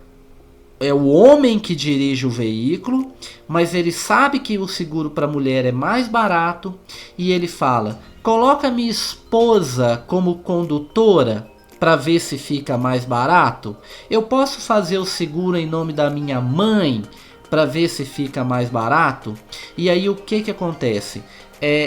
é o homem que dirige o veículo, mas ele sabe que o seguro para mulher é mais barato e ele fala: coloca minha esposa como condutora para ver se fica mais barato. Eu posso fazer o seguro em nome da minha mãe para ver se fica mais barato. E aí o que acontece?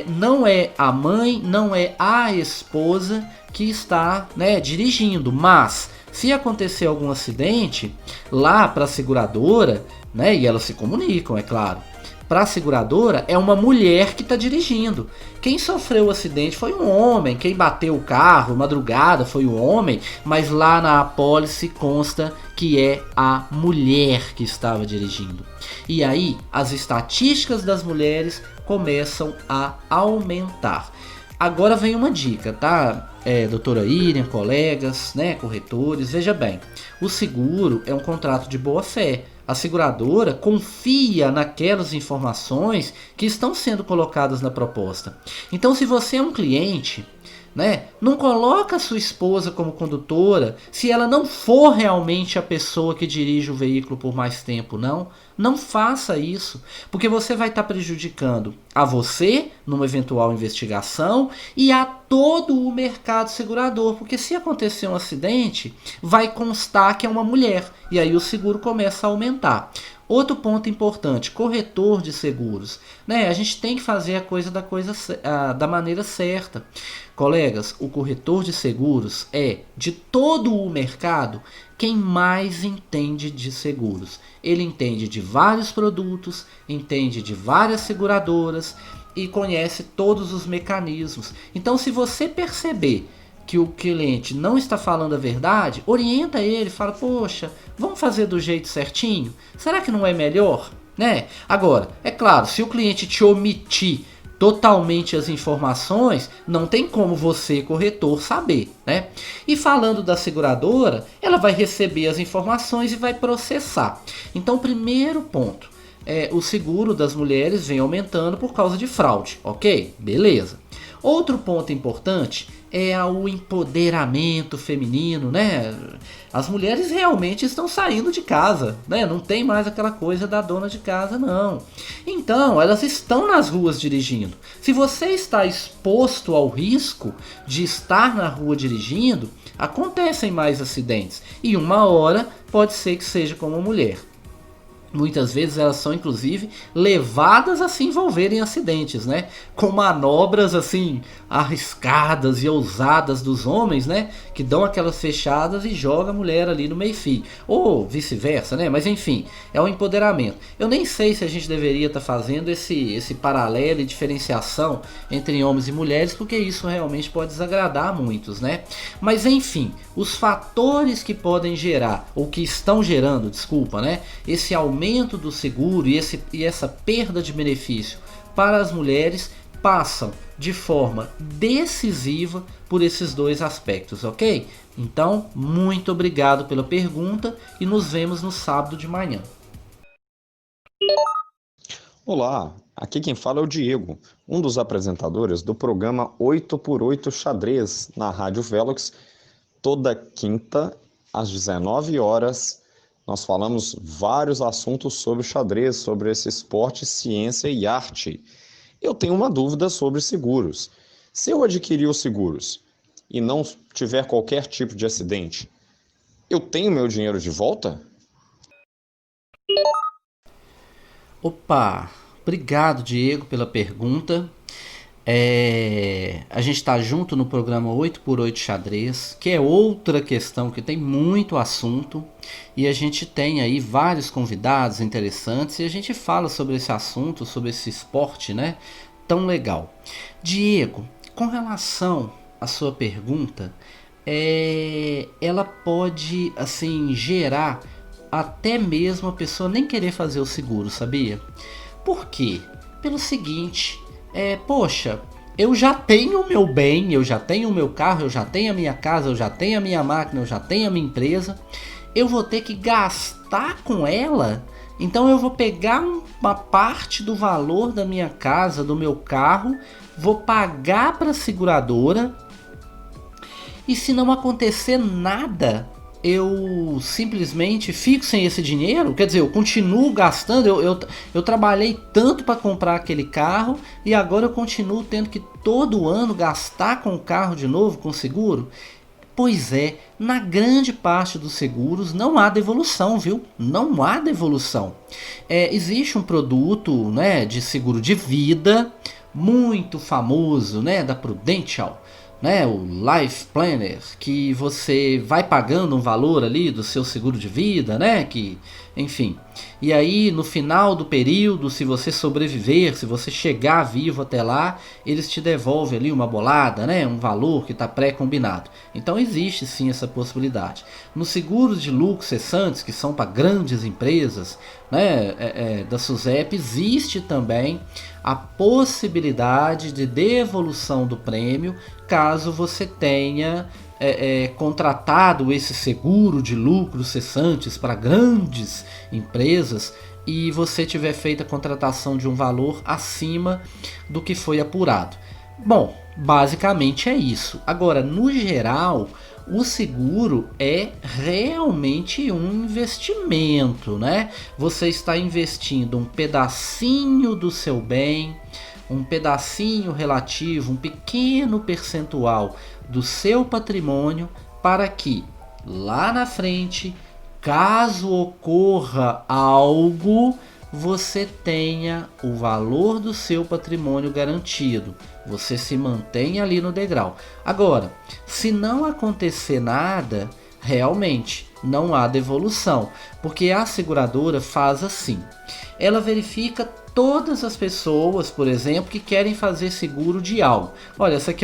Não é a mãe, não é a esposa que está dirigindo, mas se acontecer algum acidente lá para a seguradora, e elas se comunicam, é claro, para a seguradora é uma mulher que está dirigindo. Quem sofreu o acidente foi um homem, quem bateu o carro madrugada foi o homem, mas lá na apólice consta que é a mulher que estava dirigindo. E aí as estatísticas das mulheres começam a aumentar. Agora vem uma dica, tá? Doutora Iriam, colegas, corretores, veja bem, o seguro é um contrato de boa fé. A seguradora confia naquelas informações que estão sendo colocadas na proposta. Então, se você é um cliente, não coloca a sua esposa como condutora se ela não for realmente a pessoa que dirige o veículo por mais tempo, não faça isso, porque você vai estar prejudicando a você numa eventual investigação e a todo o mercado segurador, porque se acontecer um acidente, vai constar que é uma mulher e aí o seguro começa a aumentar. Outro ponto importante, corretor de seguros. A gente tem que fazer a coisa da maneira certa. Colegas, o corretor de seguros é, de todo o mercado, quem mais entende de seguros. Ele entende de vários produtos, entende de várias seguradoras e conhece todos os mecanismos. Então, se você perceber que o cliente não está falando a verdade, orienta ele, fala: poxa, vamos fazer do jeito certinho? Será que não é melhor? Agora, é claro, se o cliente te omitir totalmente as informações, não tem como você, corretor, saber, E falando da seguradora, ela vai receber as informações e vai processar. Então, primeiro ponto, o seguro das mulheres vem aumentando por causa de fraude, ok? Beleza. Outro ponto importante é o empoderamento feminino, As mulheres realmente estão saindo de casa, Não tem mais aquela coisa da dona de casa, não. Então, elas estão nas ruas dirigindo. Se você está exposto ao risco de estar na rua dirigindo, acontecem mais acidentes. E uma hora pode ser que seja com uma mulher. Muitas vezes elas são inclusive levadas a se envolverem em acidentes, né? Com manobras assim arriscadas e ousadas dos homens, né? Que dão aquelas fechadas e jogam a mulher ali no meio-fio. Ou vice-versa, né? Mas enfim, é um empoderamento. Eu nem sei se a gente deveria estar fazendo esse paralelo e diferenciação entre homens e mulheres, porque isso realmente pode desagradar a muitos, né? Mas enfim, os fatores que podem gerar, ou que estão gerando, desculpa, né? Esse aumento do seguro e essa perda de benefício para as mulheres passam de forma decisiva por esses dois aspectos, ok? Então, muito obrigado pela pergunta e nos vemos no sábado de manhã. Olá, aqui quem fala é o Diego, um dos apresentadores do programa 8x8 Xadrez na Rádio Velox. Toda quinta, às 19 horas, nós falamos vários assuntos sobre xadrez, sobre esse esporte, ciência e arte. Eu tenho uma dúvida sobre seguros. Se eu adquirir os seguros e não tiver qualquer tipo de acidente, eu tenho meu dinheiro de volta? Opa, obrigado Diego pela pergunta. A gente está junto no programa 8x8 Xadrez, que é outra questão que tem muito assunto, e a gente tem aí vários convidados interessantes e a gente fala sobre esse assunto, sobre esse esporte, né, tão legal. Diego, com relação à sua pergunta, ela pode assim gerar até mesmo a pessoa nem querer fazer o seguro, sabia? Por quê? Pelo seguinte, poxa, eu já tenho o meu bem, eu já tenho o meu carro, eu já tenho a minha casa, eu já tenho a minha máquina, eu já tenho a minha empresa, eu vou ter que gastar com ela, então eu vou pegar uma parte do valor da minha casa, do meu carro, vou pagar para a seguradora, e se não acontecer nada, eu simplesmente fico sem esse dinheiro? Quer dizer, eu continuo gastando, eu trabalhei tanto para comprar aquele carro e agora eu continuo tendo que todo ano gastar com o carro de novo, com seguro? Pois é, na grande parte dos seguros não há devolução, viu? Não há devolução. Existe um produto, né, de seguro de vida muito famoso, né, da Prudential, né, o Life Planner, que você vai pagando um valor ali do seu seguro de vida, né, que, enfim. E aí no final do período, se você sobreviver, se você chegar vivo até lá, eles te devolvem ali uma bolada, né, um valor que está pré-combinado. Então existe sim essa possibilidade. Nos seguros de lucro cessantes, que são para grandes empresas, né, da SUSEP, existe também a possibilidade de devolução do prêmio caso você tenha contratado esse seguro de lucros cessantes para grandes empresas e você tiver feito a contratação de um valor acima do que foi apurado. Bom, basicamente é isso. Agora, no geral, o seguro é realmente um investimento, né? Você está investindo um pedacinho do seu bem, um pedacinho relativo, um pequeno percentual do seu patrimônio para que lá na frente, caso ocorra algo, você tenha o valor do seu patrimônio garantido. Você se mantém ali no degrau. Agora, se não acontecer nada, realmente não há devolução, porque a seguradora faz assim. Ela verifica todas as pessoas, por exemplo, que querem fazer seguro de algo. Olha, essa aqui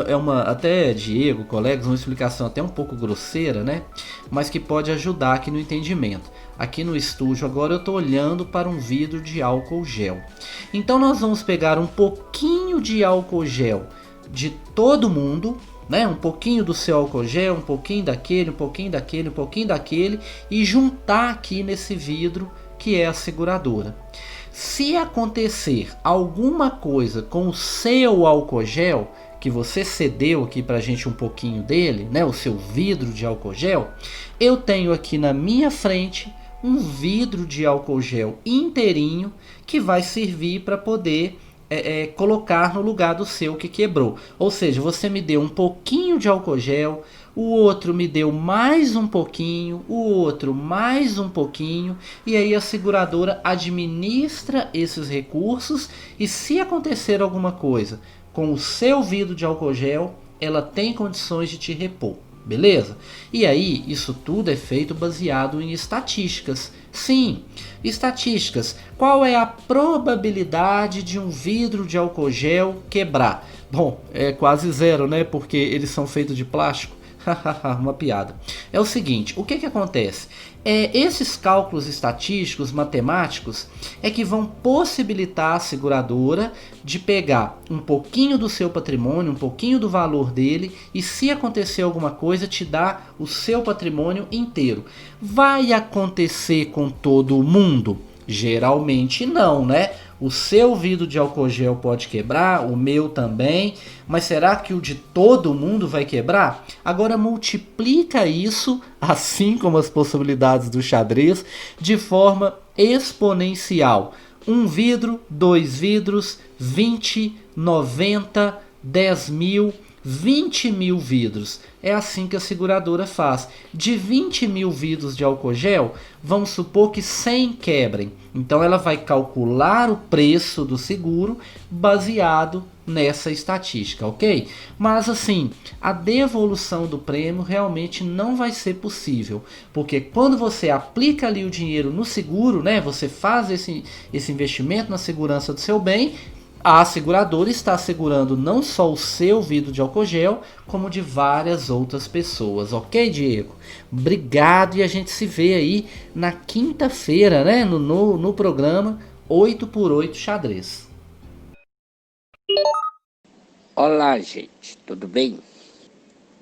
é uma até Diego, colegas, uma explicação até um pouco grosseira, né? Mas que pode ajudar aqui no entendimento. Aqui no estúdio agora eu estou olhando para um vidro de álcool gel. Então nós vamos pegar um pouquinho de álcool gel de todo mundo, né? Um pouquinho do seu álcool gel, um pouquinho daquele, um pouquinho daquele, um pouquinho daquele e juntar aqui nesse vidro que é a seguradora. Se acontecer alguma coisa com o seu álcool gel, que você cedeu aqui pra gente um pouquinho dele, né, o seu vidro de álcool gel, eu tenho aqui na minha frente um vidro de álcool gel inteirinho que vai servir para poder colocar no lugar do seu que quebrou. Ou seja, você me deu um pouquinho de álcool gel, o outro me deu mais um pouquinho, o outro mais um pouquinho, e aí a seguradora administra esses recursos e se acontecer alguma coisa com o seu vidro de álcool gel, ela tem condições de te repor. Beleza? E aí, isso tudo é feito baseado em estatísticas. Sim, estatísticas. Qual é a probabilidade de um vidro de álcool gel quebrar? Bom, é quase zero, né? Porque eles são feitos de plástico. Uma piada. É o seguinte, o que acontece? Esses cálculos estatísticos, matemáticos, é que vão possibilitar a seguradora de pegar um pouquinho do seu patrimônio, um pouquinho do valor dele, e se acontecer alguma coisa, te dar o seu patrimônio inteiro. Vai acontecer com todo mundo? Geralmente não, né? O seu vidro de álcool gel pode quebrar, o meu também, mas será que o de todo mundo vai quebrar? Agora multiplica isso, assim como as possibilidades do xadrez, de forma exponencial. Um vidro, 2 vidros, 20, 90, 10 mil, 20 mil vidros. É assim que a seguradora faz. De 20 mil vidros de álcool gel, vamos supor que 100 quebrem. Então ela vai calcular o preço do seguro baseado nessa estatística, ok? Mas assim, a devolução do prêmio realmente não vai ser possível, porque quando você aplica ali o dinheiro no seguro, né, você faz esse investimento na segurança do seu bem, a seguradora está assegurando não só o seu vidro de álcool gel, como de várias outras pessoas, ok, Diego? Obrigado e a gente se vê aí na quinta-feira, né, no programa 8x8 Xadrez. Olá, gente, tudo bem?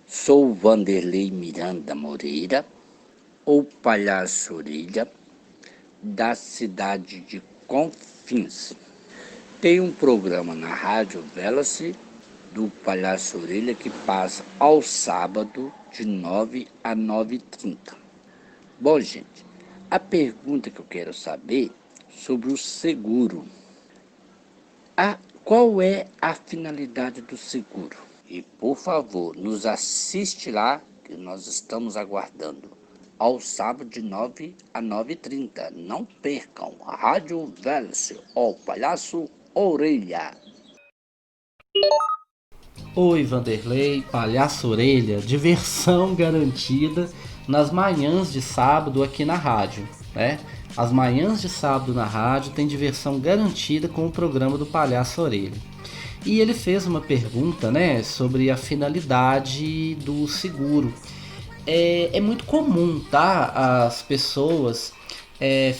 Sou Vanderlei Miranda Moreira, ou Palhaço Orelha, da cidade de Confins. Tem um programa na Rádio Veloci do Palhaço Orelha que passa ao sábado de 9 a 9h30. Bom, gente, a pergunta que eu quero saber sobre o seguro. Qual é a finalidade do seguro? E, por favor, nos assiste lá, que nós estamos aguardando. Ao sábado de 9 a 9h30. Não percam. A Rádio Veloci, o Palhaço Orelha. Oi, Vanderlei, Palhaço Orelha, diversão garantida nas manhãs de sábado aqui na rádio, né? As manhãs de sábado na rádio tem diversão garantida com o programa do Palhaço Orelha. E ele fez uma pergunta, né, sobre a finalidade do seguro. É muito comum, tá, as pessoas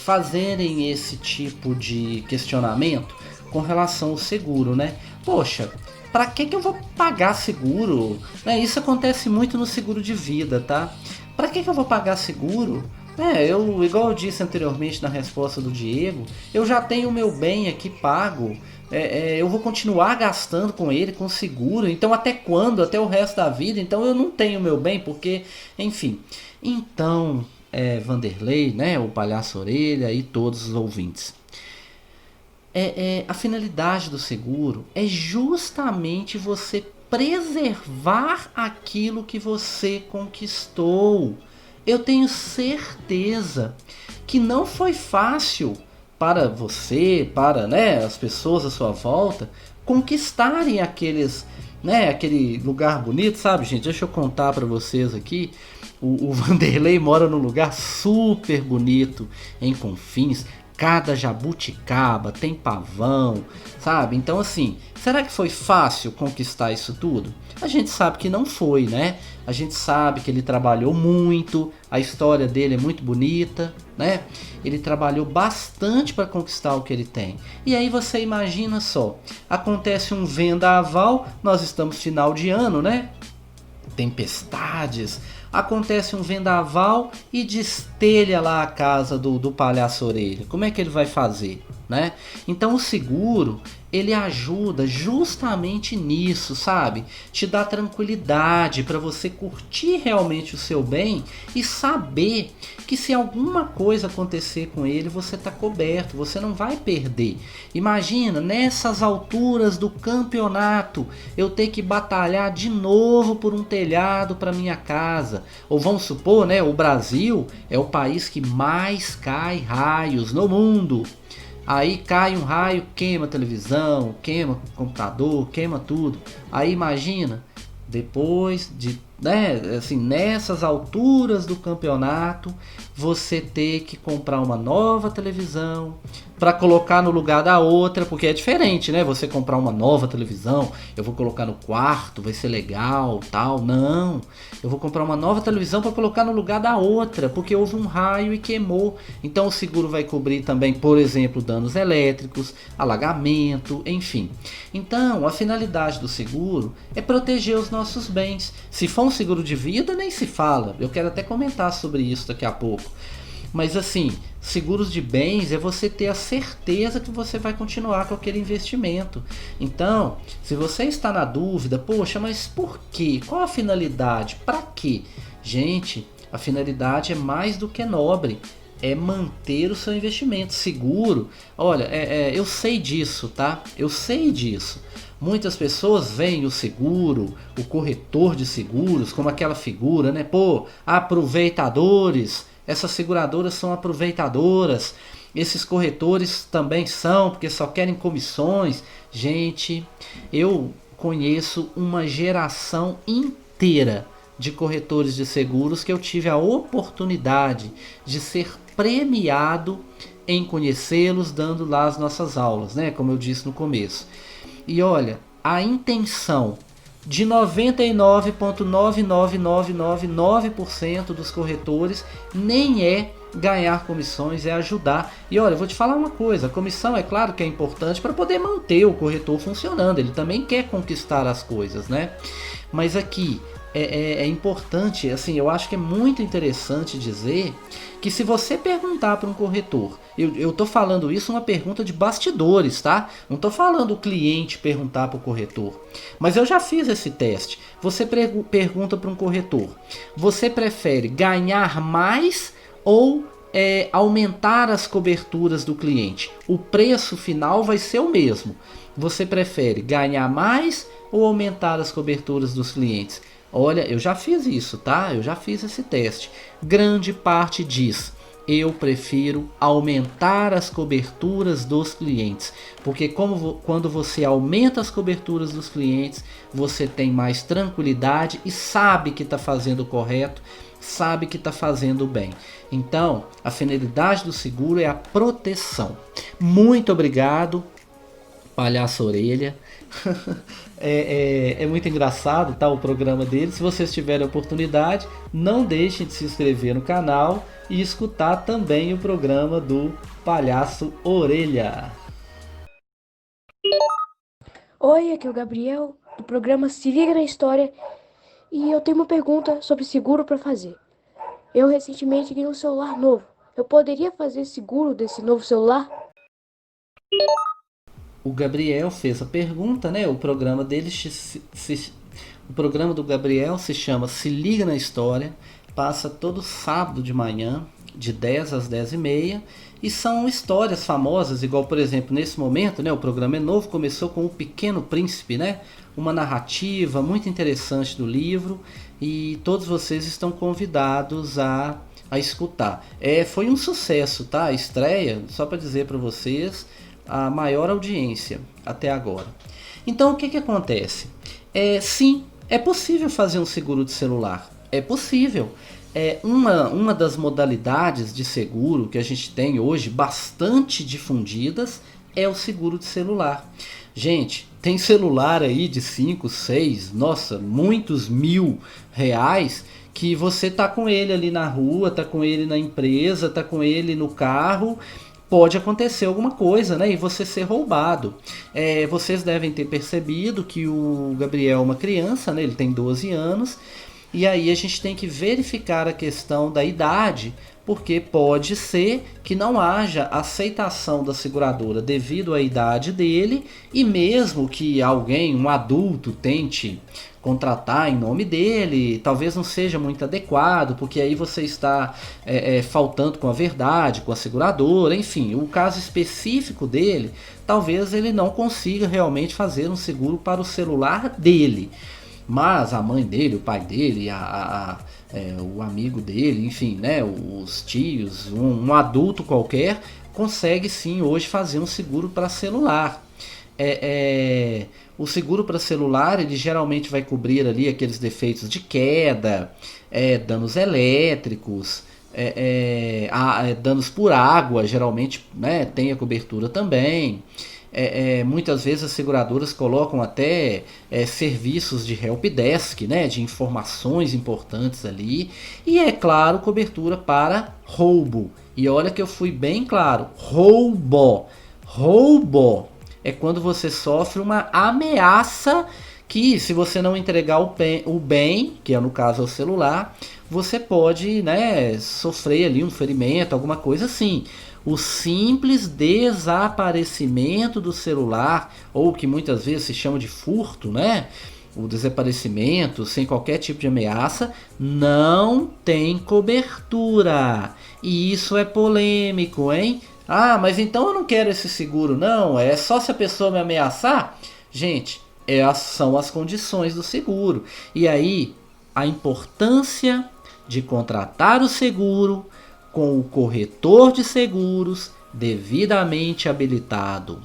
fazerem esse tipo de questionamento com relação ao seguro, né? Poxa, para que eu vou pagar seguro? Isso acontece muito no seguro de vida, tá? Para que eu vou pagar seguro? Igual eu disse anteriormente na resposta do Diego, eu já tenho o meu bem aqui pago. Eu vou continuar gastando com ele, com seguro. Então até quando? Até o resto da vida. Então eu não tenho o meu bem, porque, enfim. Então, Vanderlei, né, o Palhaço Orelha e todos os ouvintes. A finalidade do seguro é justamente você preservar aquilo que você conquistou. Eu tenho certeza que não foi fácil para você, para, né, as pessoas à sua volta, conquistarem aquele lugar bonito, sabe, gente? Deixa eu contar para vocês aqui. O Vanderlei mora num lugar super bonito em Confins. Cada jabuticaba, tem pavão, sabe? Então assim, será que foi fácil conquistar isso tudo? A gente sabe que não foi, né? A gente sabe que ele trabalhou muito, a história dele é muito bonita, né? Ele trabalhou bastante para conquistar o que ele tem. E aí você imagina só, acontece um vendaval, nós estamos final de ano, né? Tempestades, acontece um vendaval e destelha lá a casa do Palhaço Orelha. Como é que ele vai fazer? né? Então o seguro, ele ajuda justamente nisso, sabe? Te dá tranquilidade para você curtir realmente o seu bem e saber que se alguma coisa acontecer com ele, você tá coberto, você não vai perder. Imagina, nessas alturas do campeonato, eu ter que batalhar de novo por um telhado para minha casa. Ou vamos supor, né, o Brasil é o país que mais cai raios no mundo. Aí cai um raio, queima a televisão, queima o computador, queima tudo. Aí imagina, depois de, né, assim, nessas alturas do campeonato, você ter que comprar uma nova televisão para colocar no lugar da outra, porque é diferente, né? Você comprar uma nova televisão, eu vou colocar no quarto, vai ser legal, tal. Não, eu vou comprar uma nova televisão para colocar no lugar da outra, porque houve um raio e queimou. Então o seguro vai cobrir também, por exemplo, danos elétricos, alagamento, enfim. Então a finalidade do seguro é proteger os nossos bens. Se for um seguro de vida, nem se fala. Eu quero até comentar sobre isso daqui a pouco. Mas assim, seguros de bens é você ter a certeza que você vai continuar com aquele investimento. Então, se você está na dúvida, poxa, mas por quê? Qual a finalidade? Para quê? Gente, a finalidade é mais do que nobre. É manter o seu investimento seguro. Olha, eu sei disso, tá? Eu sei disso. Muitas pessoas veem o seguro, o corretor de seguros, como aquela figura, né? Pô, aproveitadores. Essas seguradoras são aproveitadoras. Esses corretores também são, porque só querem comissões. Gente, eu conheço uma geração inteira de corretores de seguros que eu tive a oportunidade de ser premiado em conhecê-los, dando lá as nossas aulas, né? Como eu disse no começo. E olha, a intenção de 99,99999% dos corretores nem é ganhar comissões, é ajudar. E olha, eu vou te falar uma coisa, a comissão é claro que é importante para poder manter o corretor funcionando, ele também quer conquistar as coisas, né? Mas aqui é importante, assim, eu acho que é muito interessante dizer que se você perguntar para um corretor, eu tô falando isso uma pergunta de bastidores, tá? Não tô falando o cliente perguntar para o corretor, mas eu já fiz esse teste. Você pergunta para um corretor, você prefere ganhar mais ou aumentar as coberturas do cliente? O preço final vai ser o mesmo. Você prefere ganhar mais ou aumentar as coberturas dos clientes? Olha, eu já fiz isso, tá? Eu já fiz esse teste. Grande parte diz: eu prefiro aumentar as coberturas dos clientes. Porque quando você aumenta as coberturas dos clientes, você tem mais tranquilidade e sabe que está fazendo o correto, sabe que está fazendo bem. Então, a finalidade do seguro é a proteção. Muito obrigado, Palhaço Orelha. É muito engraçado, tá, o programa dele. Se vocês tiverem oportunidade, não deixem de se inscrever no canal e escutar também o programa do Palhaço Orelha. Oi, aqui é o Gabriel, do programa Se Liga na História, e eu tenho uma pergunta sobre seguro para fazer. Eu recentemente ganhei um celular novo. Eu poderia fazer seguro desse novo celular? O Gabriel fez a pergunta, né? O programa dele o programa do Gabriel se chama Se Liga na História, passa todo sábado de manhã, de 10 às 10h30, e são histórias famosas, igual, por exemplo, nesse momento, né, o programa é novo, começou com O Pequeno Príncipe, né? Uma narrativa muito interessante do livro, e todos vocês estão convidados a escutar. Foi um sucesso, tá? A estreia, só para dizer para vocês, a maior audiência até agora. Então o que acontece? Sim, é possível fazer um seguro de celular. É possível. Uma das modalidades de seguro que a gente tem hoje, bastante difundidas, é o seguro de celular. Gente, tem celular aí de 5, 6, nossa, muitos R$1.000, que você tá com ele ali na rua, tá com ele na empresa, tá com ele no carro. Pode acontecer alguma coisa, né? E você ser roubado. Vocês devem ter percebido que o Gabriel é uma criança, né? Ele tem 12 anos. E aí a gente tem que verificar a questão da idade, porque pode ser que não haja aceitação da seguradora devido à idade dele, e mesmo que alguém, um adulto, tente contratar em nome dele, talvez não seja muito adequado, porque aí você está faltando com a verdade, com a seguradora, enfim, o caso específico dele, talvez ele não consiga realmente fazer um seguro para o celular dele, mas a mãe dele, o pai dele, o amigo dele, enfim, né, os tios, um adulto qualquer, consegue sim hoje fazer um seguro para celular. O seguro para celular, ele geralmente vai cobrir ali aqueles defeitos de queda, danos elétricos, danos por água, geralmente, né, tem a cobertura também. Muitas vezes as seguradoras colocam até serviços de helpdesk, né, de informações importantes ali, e é claro, cobertura para roubo. E olha que eu fui bem claro, roubo é quando você sofre uma ameaça que, se você não entregar o bem, que é no caso o celular, você pode, né, sofrer ali um ferimento, alguma coisa assim. O simples desaparecimento do celular, ou que muitas vezes se chama de furto, né? O desaparecimento sem qualquer tipo de ameaça não tem cobertura. E isso é polêmico, hein? Ah, mas então eu não quero esse seguro, não. É só se a pessoa me ameaçar? Gente, são as condições do seguro. E aí, a importância de contratar o seguro com o corretor de seguros devidamente habilitado.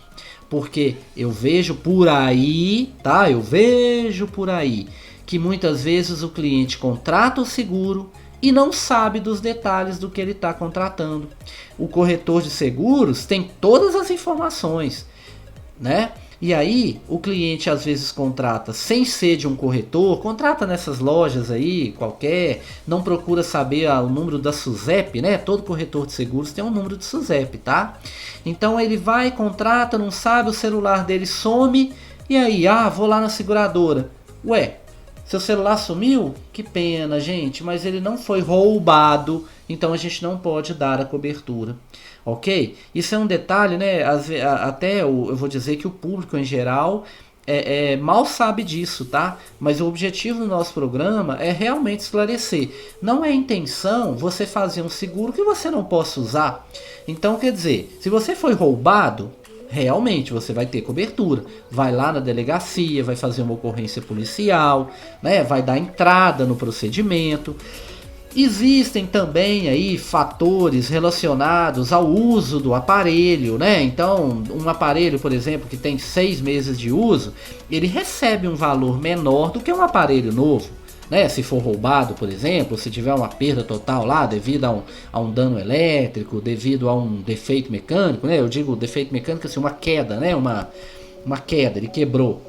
Porque eu vejo por aí, tá? Eu vejo por aí que muitas vezes o cliente contrata o seguro e não sabe dos detalhes do que ele está contratando. O corretor de seguros tem todas as informações, né? E aí o cliente às vezes contrata sem ser de um corretor, contrata nessas lojas aí qualquer, não procura saber o número da SUSEP, né? Todo corretor de seguros tem um número de SUSEP, tá? Então ele vai, contrata, não sabe, o celular dele some, e aí, vou lá na seguradora. Ué, seu celular sumiu? Que pena, gente, mas ele não foi roubado, então a gente não pode dar a cobertura. Ok? Isso é um detalhe, né? Até eu vou dizer que o público em geral mal sabe disso, tá? Mas o objetivo do nosso programa é realmente esclarecer. Não é intenção você fazer um seguro que você não possa usar. Então, quer dizer, se você foi roubado, realmente você vai ter cobertura. Vai lá na delegacia, vai fazer uma ocorrência policial, né? Vai dar entrada no procedimento. Existem também aí fatores relacionados ao uso do aparelho, né? Então, um aparelho, por exemplo, que tem 6 meses de uso, ele recebe um valor menor do que um aparelho novo, né? Se for roubado, por exemplo, se tiver uma perda total lá devido a um dano elétrico, devido a um defeito mecânico, né? Eu digo defeito mecânico assim, uma queda, né? Uma queda, ele quebrou,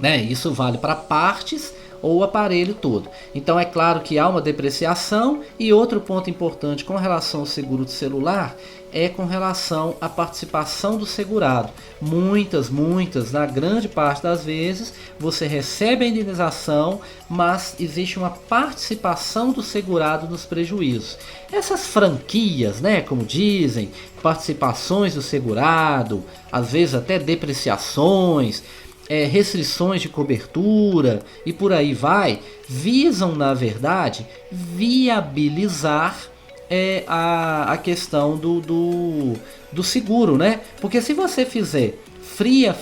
né? Isso vale para partes ou o aparelho todo. Então é claro que há uma depreciação. E outro ponto importante com relação ao seguro de celular é com relação à participação do segurado. Muitas, na grande parte das vezes, você recebe a indenização, mas existe uma participação do segurado nos prejuízos. Essas franquias, né, como dizem, participações do segurado, às vezes até depreciações, restrições de cobertura e por aí vai, visam na verdade viabilizar a questão do seguro, né? Porque se você fizer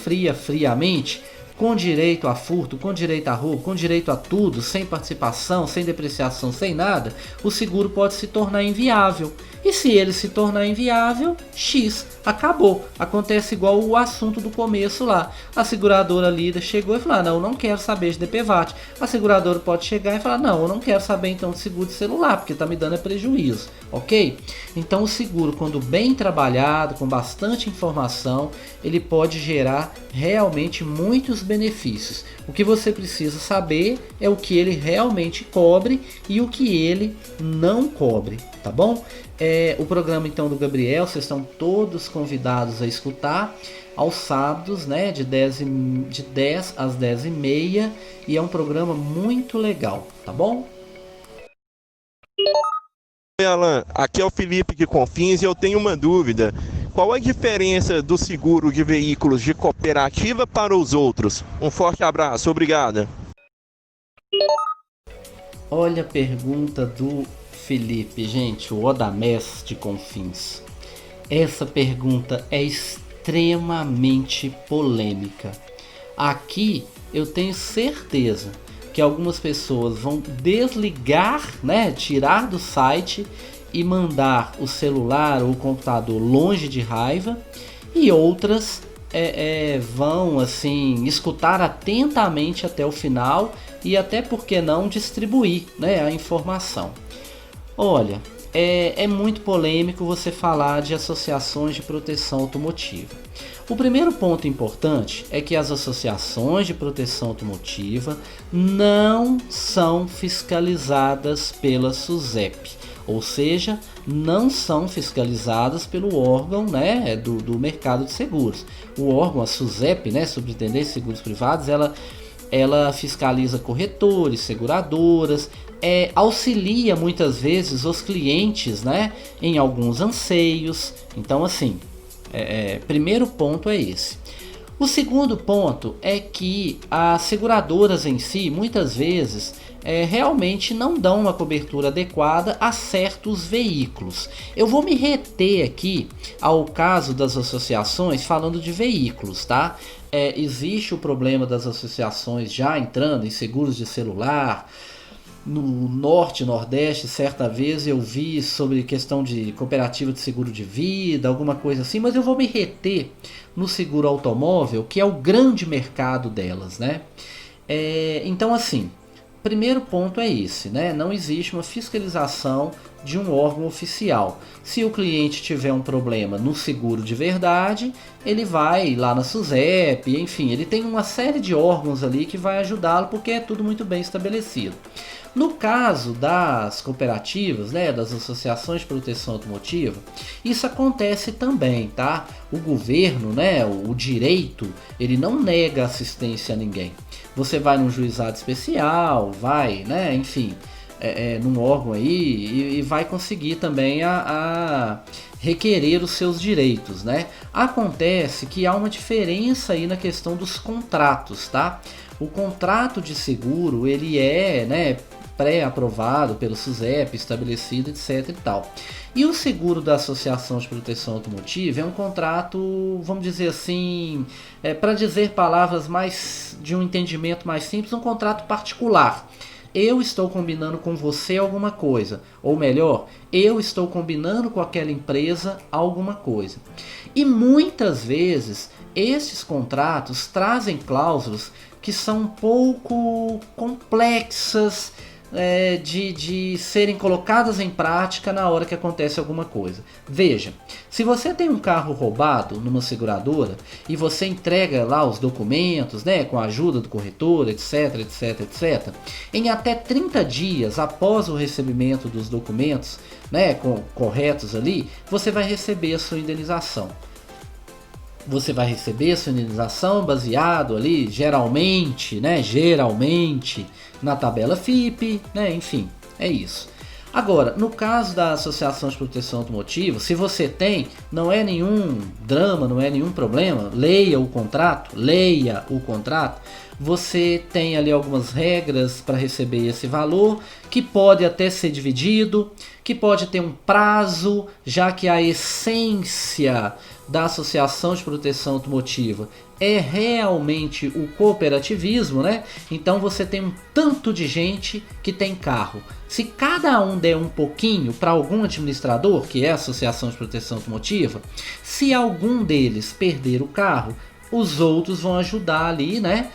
friamente, com direito a furto, com direito a roubo, com direito a tudo, sem participação, sem depreciação, sem nada, o seguro pode se tornar inviável. E se ele se tornar inviável, X, acabou. Acontece igual o assunto do começo lá. A seguradora líder chegou e falou, não, eu não quero saber de DPVAT. A seguradora pode chegar e falar, não, eu não quero saber então de seguro de celular, porque está me dando prejuízo, ok? Então o seguro, quando bem trabalhado, com bastante informação, ele pode gerar realmente muitos benefícios. O que você precisa saber é o que ele realmente cobre e o que ele não cobre, tá bom? O programa então do Gabriel, vocês estão todos convidados a escutar aos sábados, né, de 10 às 10h30, e é um programa muito legal, tá bom? Oi, Alan, aqui é o Felipe de Confins e eu tenho uma dúvida. Qual a diferença do seguro de veículos de cooperativa para os outros? Um forte abraço, obrigada. Olha a pergunta do Felipe, gente, o Odamés de Confins. Essa pergunta é extremamente polêmica. Aqui eu tenho certeza que algumas pessoas vão desligar, né, tirar do site e mandar o celular ou o computador longe de raiva, e outras vão assim escutar atentamente até o final e até, por que não, distribuir, né, a informação. Olha, é muito polêmico você falar de associações de proteção automotiva. O primeiro ponto importante é que as associações de proteção automotiva não são fiscalizadas pela SUSEP, ou seja, não são fiscalizadas pelo órgão, né, do mercado de seguros. O órgão, a SUSEP, né, Superintendência de Seguros Privados, ela fiscaliza corretores, seguradoras, auxilia muitas vezes os clientes, né, em alguns anseios. Então, assim, primeiro ponto é esse. O segundo ponto é que as seguradoras em si, muitas vezes, realmente não dão uma cobertura adequada a certos veículos. Eu vou me reter aqui ao caso das associações falando de veículos, tá? Existe o problema das associações já entrando em seguros de celular. No norte e nordeste, certa vez eu vi sobre questão de cooperativa de seguro de vida, alguma coisa assim, mas eu vou me reter no seguro automóvel, que é o grande mercado delas, né? Então, assim, primeiro ponto é esse, né? Não existe uma fiscalização de um órgão oficial. Se o cliente tiver um problema no seguro de verdade, ele vai lá na SUSEP, enfim, ele tem uma série de órgãos ali que vai ajudá-lo, porque é tudo muito bem estabelecido. No caso das cooperativas, né, das associações de proteção automotiva, isso acontece também, tá? O governo, né, o direito, ele não nega assistência a ninguém. Você vai num juizado especial, vai, né, enfim, num órgão aí e vai conseguir também a requerer os seus direitos, né? Acontece que há uma diferença aí na questão dos contratos, tá? O contrato de seguro, ele né, pré-aprovado pelo SUSEP, estabelecido, etc e tal. E o seguro da Associação de Proteção Automotiva é um contrato, vamos dizer assim, para dizer palavras mais de um entendimento mais simples, um contrato particular. Eu estou combinando com você alguma coisa, ou melhor, eu estou combinando com aquela empresa alguma coisa. E muitas vezes esses contratos trazem cláusulas que são um pouco complexas de serem colocadas em prática na hora que acontece alguma coisa. Veja, se você tem um carro roubado numa seguradora e você entrega lá os documentos, né, com a ajuda do corretor, etc, etc, etc, em até 30 dias após o recebimento dos documentos, né, corretos ali, você vai receber a sua indenização. Você vai receber a sua indenização baseado ali, geralmente, na tabela FIPE, né? Enfim, é isso. Agora, no caso da Associação de Proteção Automotiva, se você tem, não é nenhum drama, não é nenhum problema, leia o contrato, você tem ali algumas regras para receber esse valor, que pode até ser dividido, que pode ter um prazo, já que a essência da Associação de Proteção Automotiva é realmente o cooperativismo, né? Então você tem um tanto de gente que tem carro. Se cada um der um pouquinho para algum administrador, que é a Associação de Proteção Automotiva, se algum deles perder o carro, os outros vão ajudar ali, né?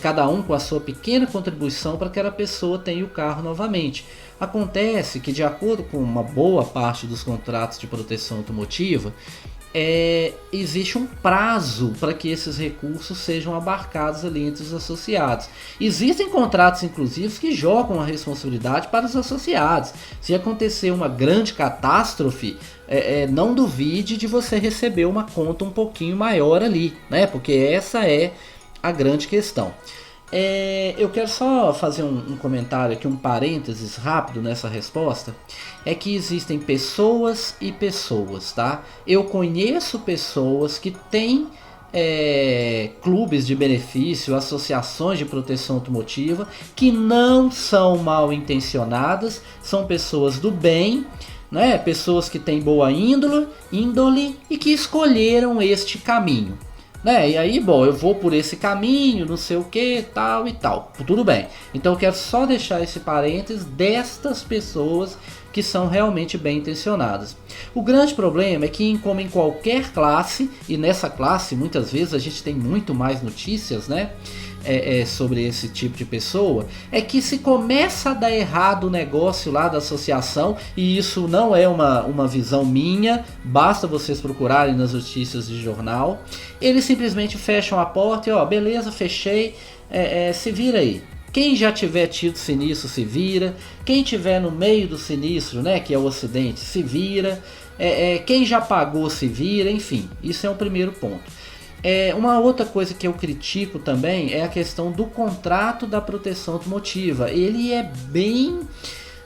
Cada um com a sua pequena contribuição para que aquela pessoa tenha o carro novamente. Acontece que, de acordo com uma boa parte dos contratos de proteção automotiva, existe um prazo para que esses recursos sejam abarcados ali entre os associados. Existem contratos, inclusive, que jogam a responsabilidade para os associados. Se acontecer uma grande catástrofe, não duvide de você receber uma conta um pouquinho maior ali, né? Porque essa é a grande questão. Eu quero só fazer um comentário aqui, um parênteses rápido nessa resposta. É que existem pessoas e pessoas, tá? Eu conheço pessoas que têm clubes de benefício, associações de proteção automotiva, que não são mal intencionadas, são pessoas do bem, né? Pessoas que têm boa índole e que escolheram este caminho. Né? E aí, bom, eu vou por esse caminho, não sei o que, tal e tal. Tudo bem. Então eu quero só deixar esse parênteses destas pessoas que são realmente bem intencionadas. O grande problema é que, como em qualquer classe, e nessa classe muitas vezes a gente tem muito mais notícias, né? Sobre esse tipo de pessoa, é que se começa a dar errado o negócio lá da associação, e isso não é uma visão minha, basta vocês procurarem nas notícias de jornal, eles simplesmente fecham a porta e ó, beleza, fechei, se vira aí. Quem já tiver tido sinistro se vira, quem tiver no meio do sinistro, né, que é o acidente, se vira, quem já pagou se vira, enfim, isso é o primeiro ponto. Uma outra coisa que eu critico também é a questão do contrato da proteção automotiva. Ele é bem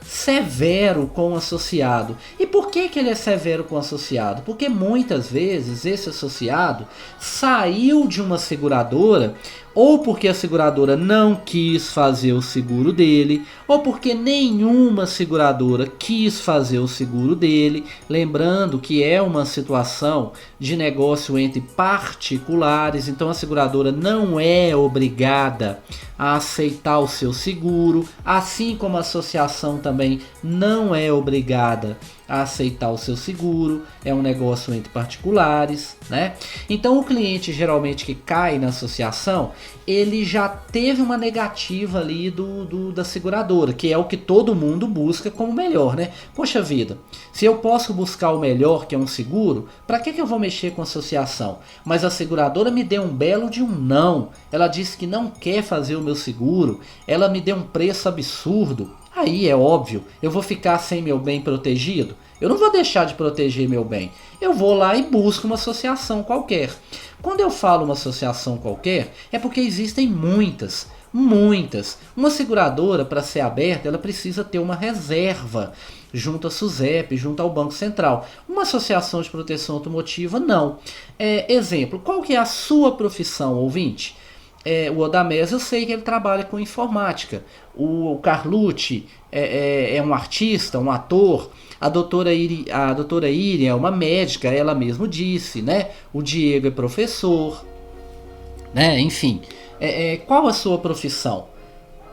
severo com o associado. E por que ele é severo com o associado? Porque muitas vezes esse associado saiu de uma seguradora, ou porque a seguradora não quis fazer o seguro dele, ou porque nenhuma seguradora quis fazer o seguro dele. Lembrando que é uma situação de negócio entre particulares, então a seguradora não é obrigada a aceitar o seu seguro, assim como a associação também não é obrigada a aceitar o seu seguro, é um negócio entre particulares, né? Então o cliente geralmente que cai na associação, ele já teve uma negativa ali da seguradora, que é o que todo mundo busca como melhor, né? Poxa vida, se eu posso buscar o melhor, que é um seguro, para que eu vou mexer com associação? Mas a seguradora me deu um belo de um não, ela disse que não quer fazer o meu seguro, ela me deu um preço absurdo. Aí é óbvio, eu vou ficar sem meu bem protegido? Eu não vou deixar de proteger meu bem. Eu vou lá e busco uma associação qualquer. Quando eu falo uma associação qualquer, é porque existem muitas. Uma seguradora, para ser aberta, ela precisa ter uma reserva junto à SUSEP, junto ao Banco Central. Uma associação de proteção automotiva, não. Exemplo, qual que é a sua profissão, ouvinte? O Odamés, eu sei que ele trabalha com informática. O Carlucci é um artista, um ator. A doutora Iriam é uma médica, ela mesma disse, né? O Diego é professor, né? Enfim, qual a sua profissão?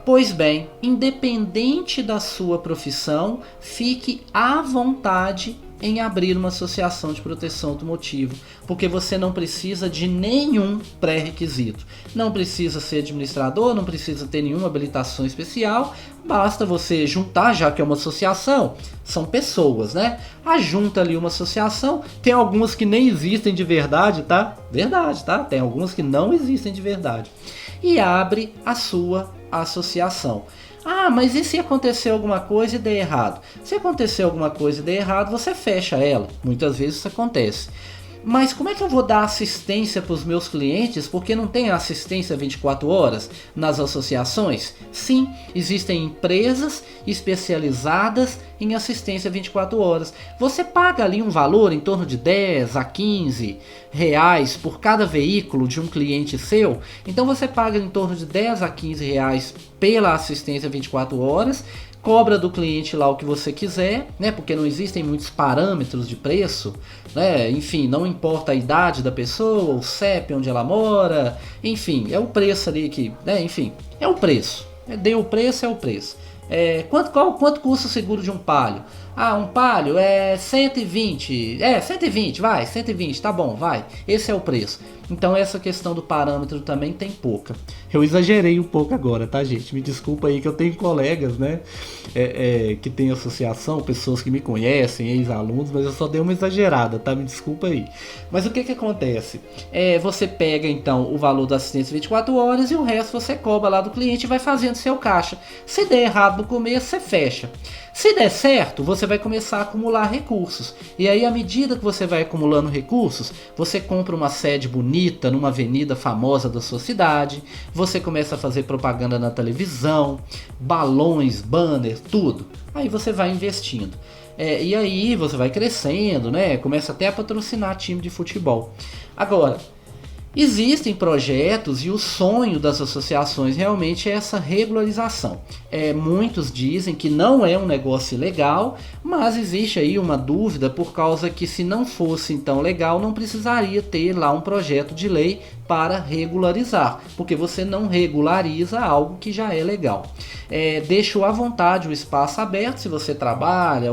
Pois bem, independente da sua profissão, fique à vontade em abrir uma associação de proteção automotiva, porque você não precisa de nenhum pré-requisito. Não precisa ser administrador, não precisa ter nenhuma habilitação especial, basta você juntar, já que é uma associação, são pessoas, né? Junta ali uma associação, tem algumas que nem existem de verdade, tá? Verdade, tá? Tem algumas que não existem de verdade. E abre a sua associação. Mas e se acontecer alguma coisa e der errado? Se acontecer alguma coisa e der errado, você fecha ela. Muitas vezes isso acontece. Mas como é que eu vou dar assistência para os meus clientes, porque não tem assistência 24 horas nas associações? Sim, existem empresas especializadas em assistência 24 horas. Você paga ali um valor em torno de 10 a 15 reais por cada veículo de um cliente seu. Então você paga em torno de 10 a 15 reais pela assistência 24 horas. Cobra do cliente lá o que você quiser, né? Porque não existem muitos parâmetros de preço, né? Enfim, não importa a idade da pessoa, o CEP, onde ela mora, enfim, é o preço ali que, né? Enfim, é o preço. Deu o preço, é o preço. Quanto custa o seguro de um Palio? Um Palio é 120. 120, vai, 120, tá bom, vai. Esse é o preço. Então essa questão do parâmetro também tem pouca. Eu exagerei um pouco agora, tá, gente? Me desculpa aí que eu tenho colegas, né? Que tem associação, pessoas que me conhecem, ex-alunos, mas eu só dei uma exagerada, tá? Me desculpa aí. Mas o que acontece? Você pega então o valor da assistência 24 horas e o resto você cobra lá do cliente e vai fazendo seu caixa. Se der errado no começo, você fecha. Se der certo, você vai começar a acumular recursos. E aí, à medida que você vai acumulando recursos, você compra uma sede bonita numa avenida famosa da sua cidade, você começa a fazer propaganda na televisão, balões, banners, tudo. Aí você vai investindo. E aí você vai crescendo, né? Começa até a patrocinar time de futebol. Agora, existem projetos e o sonho das associações realmente é essa regularização. Muitos dizem que não é um negócio legal, mas existe aí uma dúvida por causa que se não fosse então legal, não precisaria ter lá um projeto de lei para regularizar, porque você não regulariza algo que já é legal. Deixo à vontade o espaço aberto, se você trabalha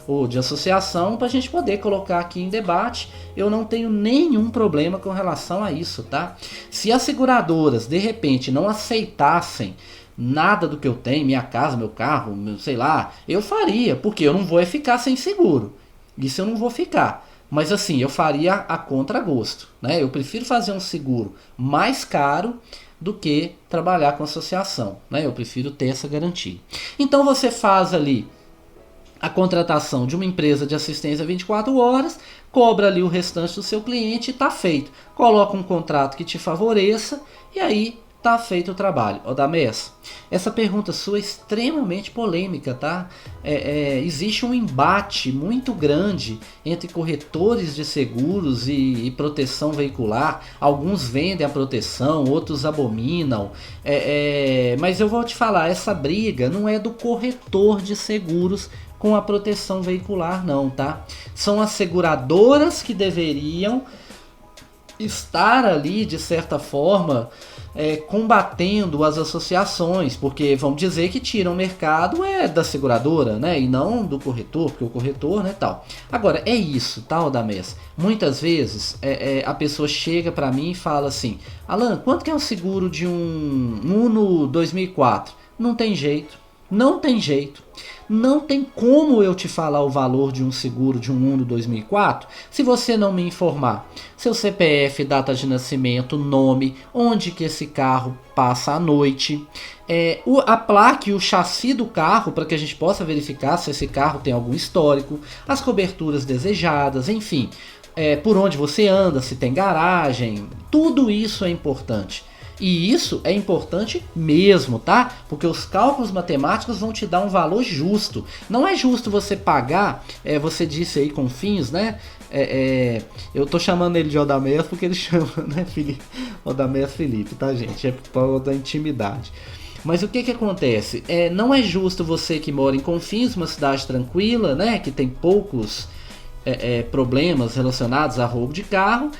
ou de associação, para a gente poder colocar aqui em debate. Eu não tenho nenhum problema com relação a isso, tá? Se as seguradoras de repente não aceitassem nada do que eu tenho, minha casa, meu carro, sei lá, eu faria, porque eu não vou ficar sem seguro. Isso eu não vou ficar. Mas assim, eu faria a contragosto, né? Eu prefiro fazer um seguro mais caro do que trabalhar com associação, né? Eu prefiro ter essa garantia. Então você faz ali a contratação de uma empresa de assistência 24 horas, cobra ali o restante do seu cliente e está feito. Coloca um contrato que te favoreça e aí está feito o trabalho. Odamés, essa pergunta sua é extremamente polêmica, tá? Existe um embate muito grande entre corretores de seguros e proteção veicular. Alguns vendem a proteção, outros abominam. Mas eu vou te falar, essa briga não é do corretor de seguros com a proteção veicular não, tá? São as seguradoras que deveriam estar ali, de certa forma, combatendo as associações, porque vamos dizer que tiram o mercado da seguradora, né? E não do corretor, porque o corretor, né, tal. Agora, é isso, tá, Odamés? Muitas vezes a pessoa chega para mim e fala assim: Alan, quanto que é um seguro de um Uno 2004? Não tem jeito. Não tem jeito. Não tem como eu te falar o valor de um seguro de um Uno 2004 se você não me informar seu CPF, data de nascimento, nome, onde que esse carro passa a noite, a placa e o chassi do carro para que a gente possa verificar se esse carro tem algum histórico, as coberturas desejadas, enfim, por onde você anda, se tem garagem, tudo isso é importante. E isso é importante mesmo, tá? Porque os cálculos matemáticos vão te dar um valor justo. Não é justo você pagar, você disse aí Confins, né? Eu tô chamando ele de Odamés porque ele chama, né, Felipe? Odamés Felipe, tá, gente? É por causa da intimidade. Mas o que acontece? Não é justo você que mora em Confins, uma cidade tranquila, né? Que tem poucos problemas relacionados a roubo de carro,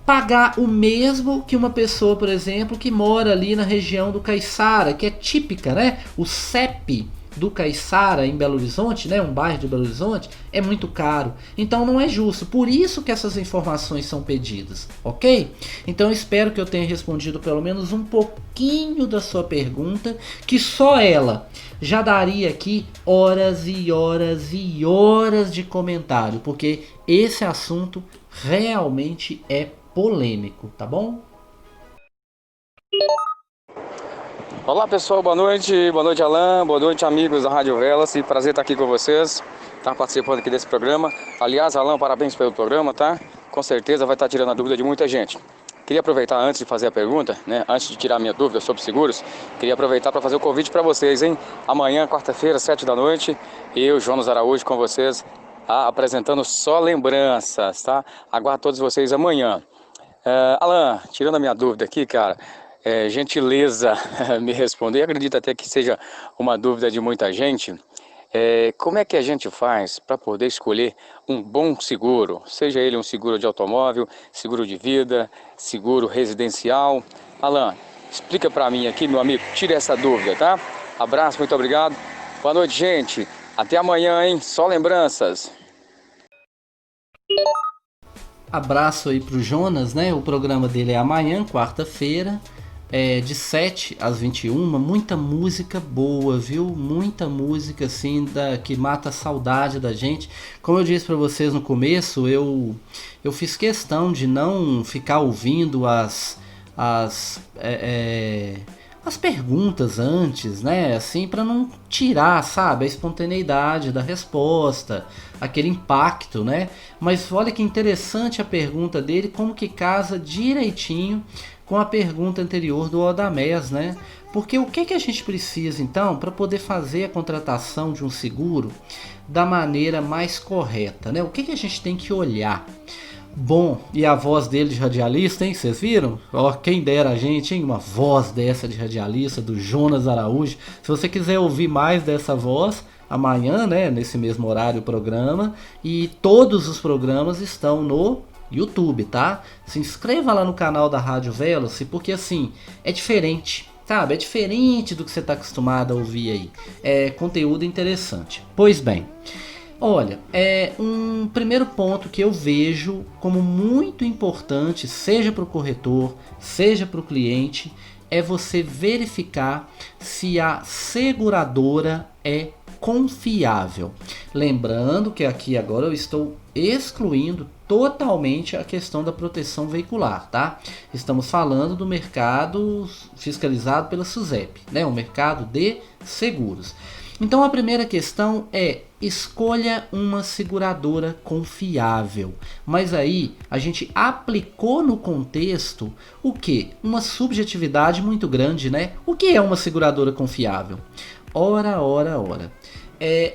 pagar o mesmo que uma pessoa, por exemplo, que mora ali na região do Caiçara, que é típica, né? O CEP do Caiçara em Belo Horizonte, né? Um bairro de Belo Horizonte, é muito caro. Então não é justo. Por isso que essas informações são pedidas, ok? Então eu espero que eu tenha respondido pelo menos um pouquinho da sua pergunta, que só ela já daria aqui horas e horas e horas de comentário, porque esse assunto realmente é polêmico, tá bom? Olá pessoal, boa noite Alan, boa noite amigos da Rádio Velas, prazer estar aqui com vocês, estar participando aqui desse programa. Aliás, Alan, parabéns pelo programa, tá? Com certeza vai estar tirando a dúvida de muita gente. Queria aproveitar antes de fazer a pergunta, né? Antes de tirar a minha dúvida sobre seguros, queria aproveitar para fazer o convite para vocês, hein? Amanhã, quarta-feira, 7 da noite, eu, Jonas Araújo, com vocês, apresentando Só Lembranças, tá? Aguardo todos vocês amanhã. Alan, tirando a minha dúvida aqui, cara, gentileza me responder, acredito até que seja uma dúvida de muita gente, como é que a gente faz para poder escolher um bom seguro, seja ele um seguro de automóvel, seguro de vida, seguro residencial? Alan, explica para mim aqui, meu amigo, tira essa dúvida, tá? Abraço, muito obrigado, boa noite, gente, até amanhã, hein? Só lembranças. Abraço aí pro Jonas, né? O programa dele é amanhã, quarta-feira, de 7 às 21. Muita música boa, viu? Muita música assim que mata a saudade da gente. Como eu disse para vocês no começo, eu fiz questão de não ficar ouvindo as as perguntas antes, né? Assim, para não tirar, sabe, a espontaneidade da resposta, aquele impacto, né? Mas olha que interessante a pergunta dele, como que casa direitinho com a pergunta anterior do Odamés, né? Porque o que a gente precisa então para poder fazer a contratação de um seguro da maneira mais correta, né? O que a gente tem que olhar? Bom, e a voz dele de radialista, hein? Vocês viram? Ó, quem dera a gente, hein? Uma voz dessa de radialista, do Jonas Araújo. Se você quiser ouvir mais dessa voz, amanhã, né? Nesse mesmo horário, o programa. E todos os programas estão no YouTube, tá? Se inscreva lá no canal da Rádio Veloce, porque assim, é diferente. Sabe, é diferente do que você está acostumado a ouvir aí. É conteúdo interessante. Pois bem, olha, um primeiro ponto que eu vejo como muito importante, seja para o corretor, seja para o cliente, é você verificar se a seguradora é confiável. Lembrando que aqui agora eu estou excluindo totalmente a questão da proteção veicular, tá? Estamos falando do mercado fiscalizado pela SUSEP, né? O mercado de seguros. Então a primeira questão é: escolha uma seguradora confiável. Mas aí a gente aplicou no contexto o quê? Uma subjetividade muito grande, né? O que é uma seguradora confiável? Ora.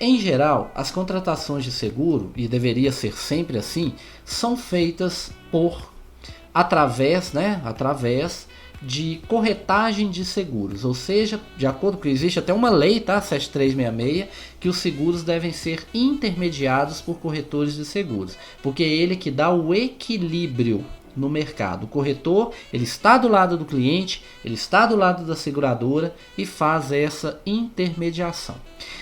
Em geral, as contratações de seguro, e deveria ser sempre assim, são feitas através de corretagem de seguros, ou seja, de acordo com existe até uma lei, tá, 7366, que os seguros devem ser intermediados por corretores de seguros, porque é ele que dá o equilíbrio no mercado. O corretor, ele está do lado do cliente, ele está do lado da seguradora e faz essa intermediação.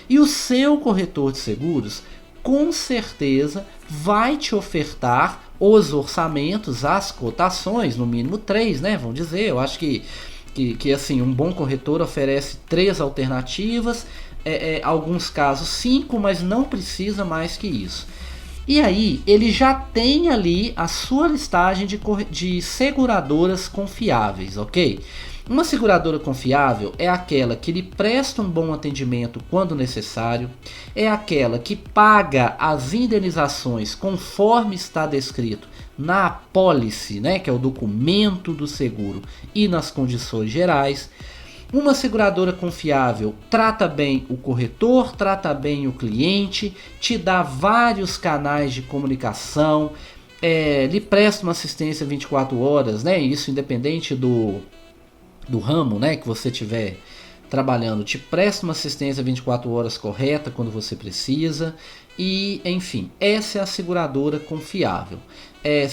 E o seu corretor de seguros, com certeza, vai te ofertar os orçamentos, as cotações, no mínimo 3, né? Vamos dizer, eu acho que assim, um bom corretor oferece 3 alternativas, alguns casos 5, mas não precisa mais que isso. E aí, ele já tem ali a sua listagem de seguradoras confiáveis, ok? Uma seguradora confiável é aquela que lhe presta um bom atendimento quando necessário, é aquela que paga as indenizações conforme está descrito na apólice, né, que é o documento do seguro, e nas condições gerais. Uma seguradora confiável trata bem o corretor, trata bem o cliente, te dá vários canais de comunicação, lhe presta uma assistência 24 horas, né? Isso independente do ramo, né, que você estiver trabalhando, te presta uma assistência 24 horas correta quando você precisa. E, enfim, essa é a seguradora confiável.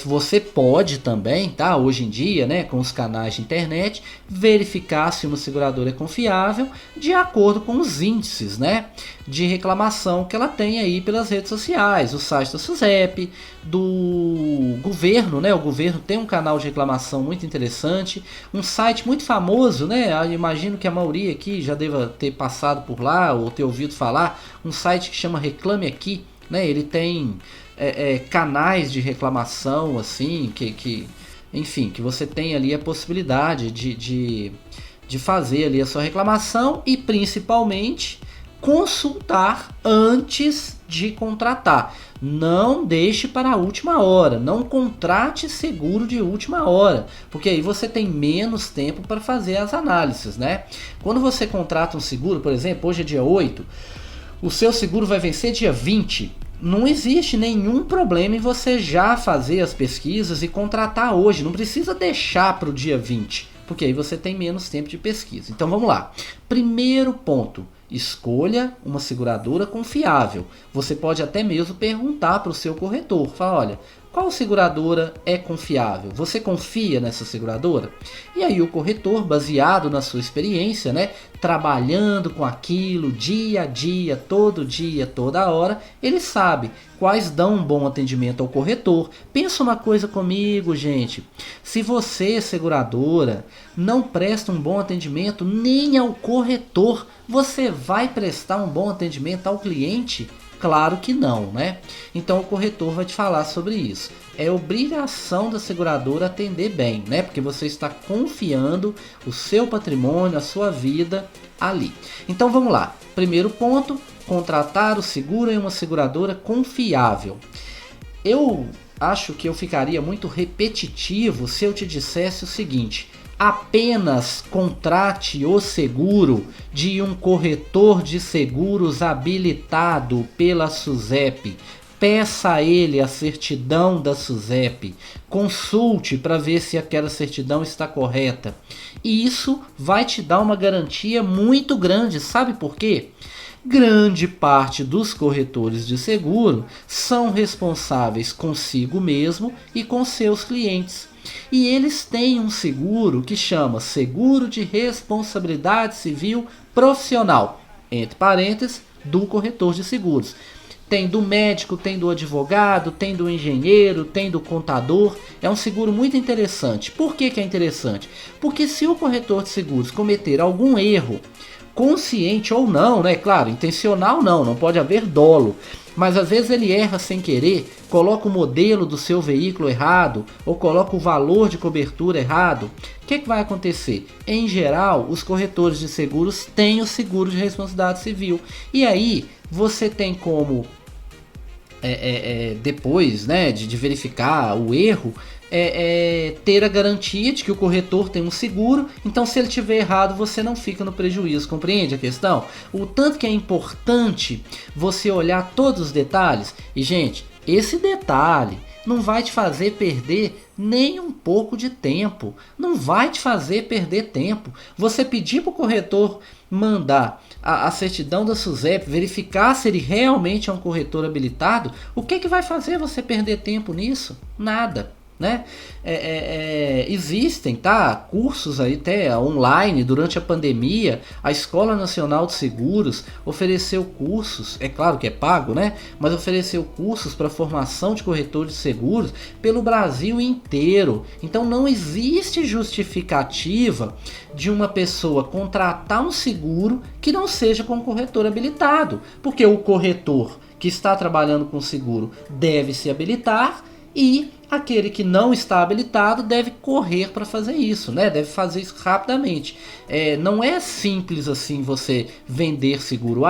Você pode também, tá, hoje em dia, né, com os canais de internet, verificar se uma seguradora é confiável de acordo com os índices, né, de reclamação que ela tem aí pelas redes sociais, o site da SUSEP, do governo, né, o governo tem um canal de reclamação muito interessante, um site muito famoso, né, eu imagino que a maioria aqui já deva ter passado por lá ou ter ouvido falar, um site que chama Reclame Aqui, né, ele tem canais de reclamação, assim, enfim, que você tem ali a possibilidade de fazer ali a sua reclamação e principalmente consultar antes de contratar. Não deixe para a última hora, não contrate seguro de última hora, porque aí você tem menos tempo para fazer as análises, né? Quando você contrata um seguro, por exemplo, hoje é dia 8, o seu seguro vai vencer dia 20. Não existe nenhum problema em você já fazer as pesquisas e contratar hoje. Não precisa deixar para o dia 20, porque aí você tem menos tempo de pesquisa. Então vamos lá. Primeiro ponto: escolha uma seguradora confiável. Você pode até mesmo perguntar para o seu corretor. Fala, olha, qual seguradora é confiável? Você confia nessa seguradora? E aí o corretor, baseado na sua experiência, né, trabalhando com aquilo dia a dia, todo dia, toda hora, ele sabe quais dão um bom atendimento ao corretor. Pensa uma coisa comigo, gente. Se você, seguradora, não presta um bom atendimento nem ao corretor, você vai prestar um bom atendimento ao cliente? Claro que não, né? Então o corretor vai te falar sobre isso. É obrigação da seguradora atender bem, né? Porque você está confiando o seu patrimônio, a sua vida ali. Então vamos lá. Primeiro ponto, contratar o seguro em uma seguradora confiável. Eu acho que eu ficaria muito repetitivo se eu te dissesse o seguinte: apenas contrate o seguro de um corretor de seguros habilitado pela SUSEP. Peça a ele a certidão da SUSEP. Consulte para ver se aquela certidão está correta. E isso vai te dar uma garantia muito grande. Sabe por quê? Grande parte dos corretores de seguro são responsáveis consigo mesmo e com seus clientes. E eles têm um seguro que chama Seguro de Responsabilidade Civil Profissional, entre parênteses, do corretor de seguros. Tem do médico, tem do advogado, tem do engenheiro, tem do contador. É um seguro muito interessante. Por que é interessante? Porque se o corretor de seguros cometer algum erro, consciente ou não, né? Claro, intencional não pode haver dolo. Mas às vezes ele erra sem querer, coloca o modelo do seu veículo errado ou coloca o valor de cobertura errado. O que vai acontecer? Em geral, os corretores de seguros têm o seguro de responsabilidade civil. E aí você tem como, depois, né, de verificar o erro, ter a garantia de que o corretor tem um seguro. Então se ele tiver errado, você não fica no prejuízo. Compreende a questão? O tanto que é importante você olhar todos os detalhes. E gente, esse detalhe não vai te fazer perder nem um pouco de tempo. Não vai te fazer perder tempo. Você pedir para o corretor mandar a certidão da SUSEP, verificar se ele realmente é um corretor habilitado, o que vai fazer você perder tempo nisso? Nada. Né? Existem cursos aí até online. Durante a pandemia, a Escola Nacional de Seguros ofereceu cursos, é claro que é pago, né? Mas ofereceu cursos para formação de corretores de seguros pelo Brasil inteiro. Então não existe justificativa de uma pessoa contratar um seguro que não seja com um corretor habilitado, porque o corretor que está trabalhando com seguro deve se habilitar e aquele que não está habilitado deve correr para fazer isso, né? Deve fazer isso rapidamente. Não é simples assim você vender seguro.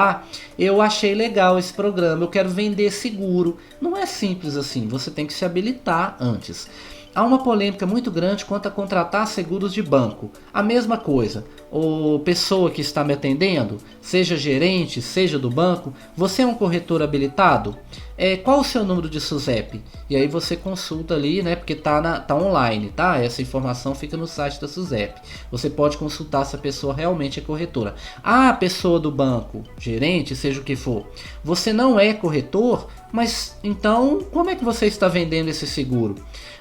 Eu achei legal esse programa, eu quero vender seguro. Não é simples assim, você tem que se habilitar antes. Há uma polêmica muito grande quanto a contratar seguros de banco. A mesma coisa, a pessoa que está me atendendo, seja gerente, seja do banco, você é um corretor habilitado? Qual o seu número de SUSEP? E aí você consulta ali, né? Porque tá online, tá? Essa informação fica no site da SUSEP. Você pode consultar se a pessoa realmente é corretora. A pessoa do banco, gerente, seja o que for, você não é corretor, mas então como é que você está vendendo esse seguro?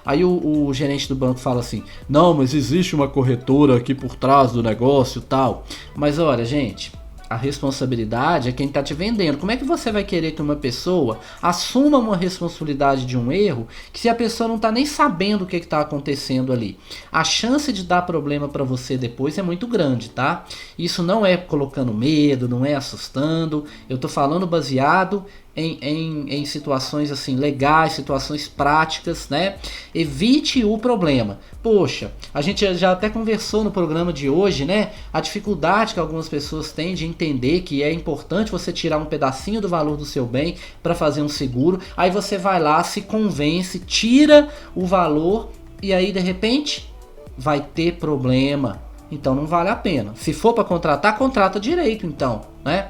Aí o gerente do banco fala assim: não, mas existe uma corretora aqui por trás do negócio e tal. Mas olha, gente, a responsabilidade é quem está te vendendo. Como é que você vai querer que uma pessoa assuma uma responsabilidade de um erro que se a pessoa não está nem sabendo o que está acontecendo ali? A chance de dar problema para você depois é muito grande, tá? Isso não é colocando medo, não é assustando. Eu estou falando baseado em situações assim legais, situações práticas, né? Evite o problema. Poxa, a gente já até conversou no programa de hoje, né? A dificuldade que algumas pessoas têm de entender que é importante você tirar um pedacinho do valor do seu bem para fazer um seguro. Aí você vai lá, se convence, tira o valor e aí de repente vai ter problema. Então não vale a pena. Se for para contratar, contrata direito então, né?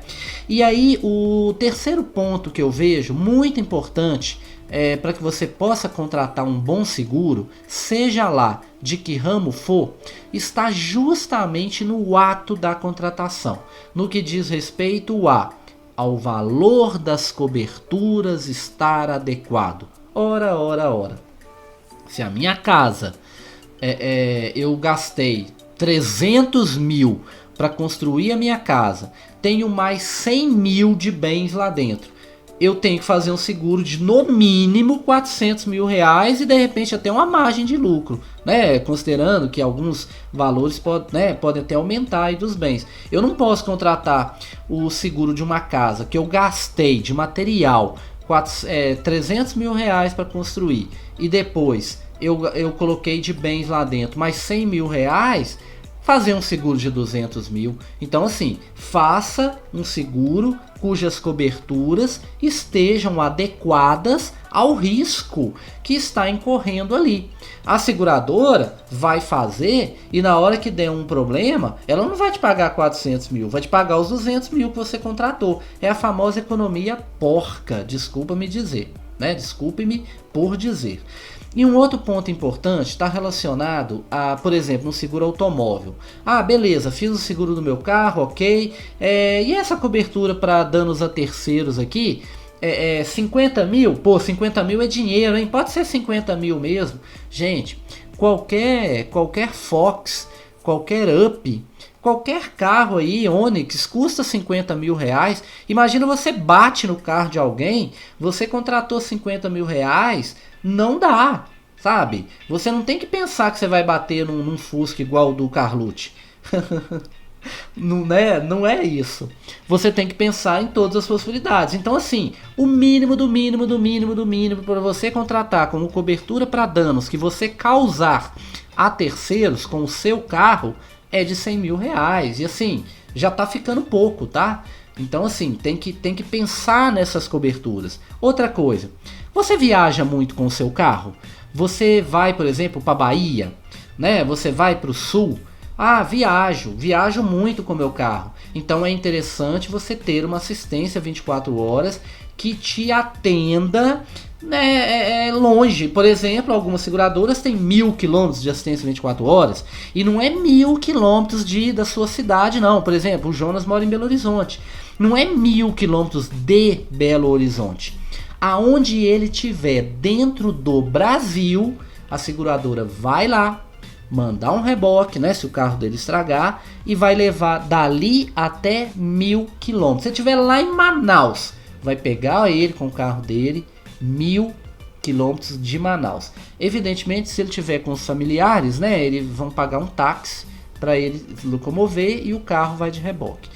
E aí o terceiro ponto que eu vejo muito importante para que você possa contratar um bom seguro, seja lá de que ramo for, está justamente no ato da contratação, no que diz respeito ao valor das coberturas estar adequado. Ora. Se a minha casa eu gastei 300 mil para construir a minha casa, tenho mais 100 mil de bens lá dentro. eu tenho que fazer um seguro de no mínimo 400 mil reais e de repente até uma margem de lucro, né? Considerando que alguns valores podem até aumentar aí dos bens. Eu não posso contratar o seguro de uma casa que eu gastei de material 300 mil reais para construir e depois eu coloquei de bens lá dentro mais 100 mil reais, fazer um seguro de 200 mil. Então assim, faça um seguro cujas coberturas estejam adequadas ao risco que está incorrendo ali. A seguradora vai fazer e na hora que der um problema, ela não vai te pagar 400 mil, vai te pagar os 200 mil que você contratou. É a famosa economia porca, desculpa-me dizer, né? Desculpe-me por dizer. E um outro ponto importante está relacionado a, por exemplo, um seguro automóvel. Ah, beleza, fiz o seguro do meu carro, ok. E essa cobertura para danos a terceiros aqui, 50 mil? Pô, 50 mil é dinheiro, hein? Pode ser 50 mil mesmo. Gente, qualquer Fox, qualquer Up, qualquer carro aí, Onix, custa 50 mil reais. Imagina você bate no carro de alguém, você contratou 50 mil reais, não dá, sabe? Você não tem que pensar que você vai bater num Fusca igual o do Carlucci. Não é isso. Você tem que pensar em todas as possibilidades. Então assim, o mínimo do mínimo do mínimo do mínimo para você contratar como cobertura para danos que você causar a terceiros com o seu carro é de 100 mil reais. E assim, já tá ficando pouco, tá? Então assim, tem que pensar nessas coberturas. Outra coisa, você viaja muito com o seu carro? Você vai, por exemplo, para Bahia, né? Você vai para o sul? Ah, viajo muito com o meu carro. Então é interessante você ter uma assistência 24 horas que te atenda, né, longe. Por exemplo, algumas seguradoras têm 1000 quilômetros de assistência 24 horas e não é 1000 quilômetros da sua cidade, não. Por exemplo, o Jonas mora em Belo Horizonte. Não é 1000 quilômetros de Belo Horizonte. Aonde ele estiver dentro do Brasil, a seguradora vai lá, mandar um reboque, né, se o carro dele estragar, e vai levar dali até 1000 quilômetros. Se ele estiver lá em Manaus, vai pegar ele com o carro dele, 1000 quilômetros de Manaus. Evidentemente, se ele tiver com os familiares, né, eles vão pagar um táxi para ele locomover e o carro vai de reboque.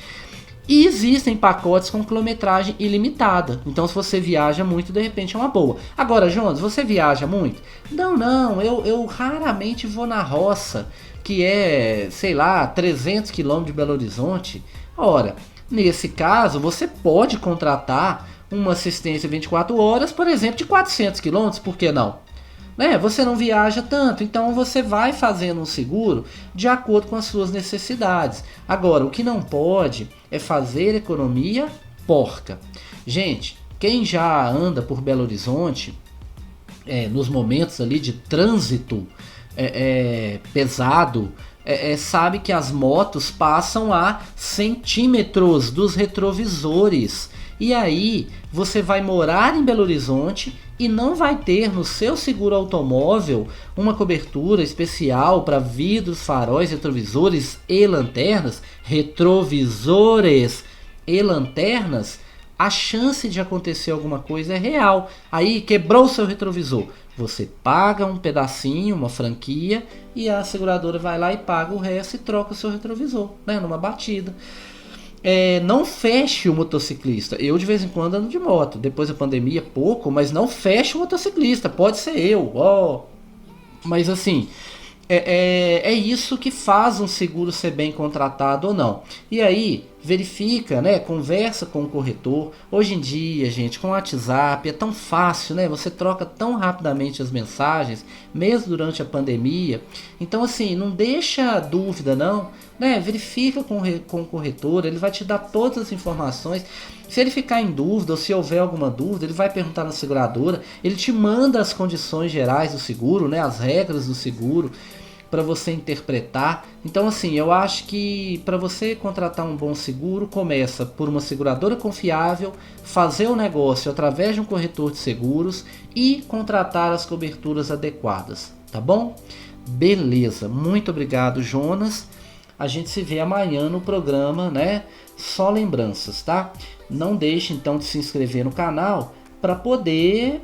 E existem pacotes com quilometragem ilimitada. Então, se você viaja muito, de repente é uma boa. Agora, Jonas, você viaja muito? Não, eu raramente vou na roça, que é, sei lá, 300 km de Belo Horizonte. Ora, nesse caso, você pode contratar uma assistência 24 horas, por exemplo, de 400 km, por que não? Né? Você não viaja tanto, então você vai fazendo um seguro de acordo com as suas necessidades. Agora, o que não pode é fazer economia porca. Gente, quem já anda por Belo Horizonte, nos momentos ali de trânsito pesado, sabe que as motos passam a centímetros dos retrovisores. E aí você vai morar em Belo Horizonte e não vai ter no seu seguro automóvel uma cobertura especial para vidros, faróis, retrovisores e lanternas. Retrovisores e lanternas, a chance de acontecer alguma coisa é real. Aí quebrou o seu retrovisor, você paga um pedacinho, uma franquia, e a seguradora vai lá e paga o resto e troca o seu retrovisor, né, numa batida. Não feche o motociclista. Eu de vez em quando ando de moto, depois da pandemia pouco, mas não feche o motociclista, pode ser eu, mas assim, é isso que faz um seguro ser bem contratado ou não. E aí, verifica, né? Conversa com o corretor. Hoje em dia, gente, com o WhatsApp é tão fácil, né? Você troca tão rapidamente as mensagens, mesmo durante a pandemia. Então, assim, não deixa dúvida, não, né? Verifica com o corretor, ele vai te dar todas as informações. Se ele ficar em dúvida ou se houver alguma dúvida, ele vai perguntar na seguradora, ele te manda as condições gerais do seguro, né? As regras do seguro, para você interpretar. Então, assim, eu acho que para você contratar um bom seguro, começa por uma seguradora confiável, fazer o negócio através de um corretor de seguros e contratar as coberturas adequadas, tá bom? Beleza, muito obrigado, Jonas. A gente se vê amanhã no programa, né? Só lembranças, tá? Não deixe então de se inscrever no canal para poder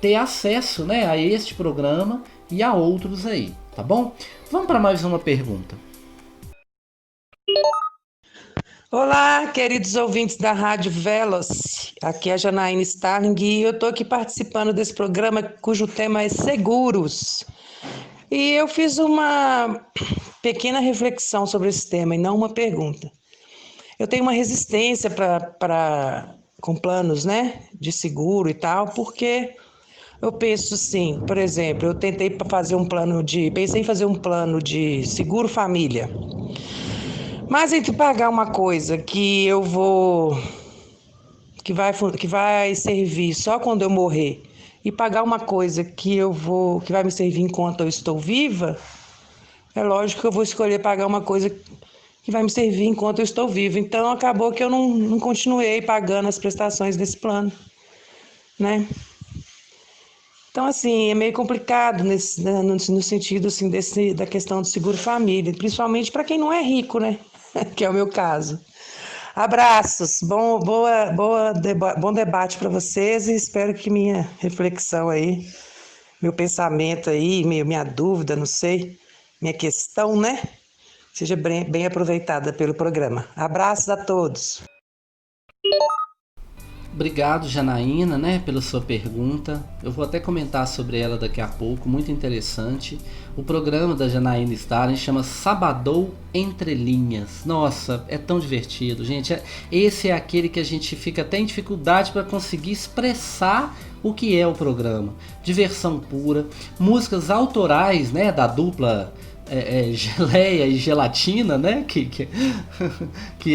ter acesso, né, a este programa e a outros aí, tá bom? Vamos para mais uma pergunta. Olá, queridos ouvintes da Rádio Veloz. Aqui é a Janaína Starling e eu estou aqui participando desse programa cujo tema é seguros. E eu fiz uma pequena reflexão sobre esse tema e não uma pergunta. Eu tenho uma resistência com planos, né, de seguro e tal, porque eu penso assim, por exemplo, eu pensei em fazer um plano de seguro família. Mas entre pagar uma coisa que vai servir só quando eu morrer e pagar uma coisa que vai me servir enquanto eu estou viva, é lógico que eu vou escolher pagar uma coisa que vai me servir enquanto eu estou viva. Então acabou que eu não continuei pagando as prestações desse plano, né? Então, assim, é meio complicado no sentido assim, da questão do seguro família, principalmente para quem não é rico, né? Que é o meu caso. Abraços, bom debate para vocês e espero que minha reflexão aí, meu pensamento aí, minha dúvida, não sei, minha questão, né? Seja bem aproveitada pelo programa. Abraços a todos. Obrigado, Janaína, né, pela sua pergunta. Eu vou até comentar sobre ela daqui a pouco, muito interessante. O programa da Janaína Starling chama Sabadão Entre Linhas. Nossa, é tão divertido, gente. Esse é aquele que a gente fica até em dificuldade para conseguir expressar o que é o programa. Diversão pura, músicas autorais, né, da dupla Geleia e Gelatina, né? Que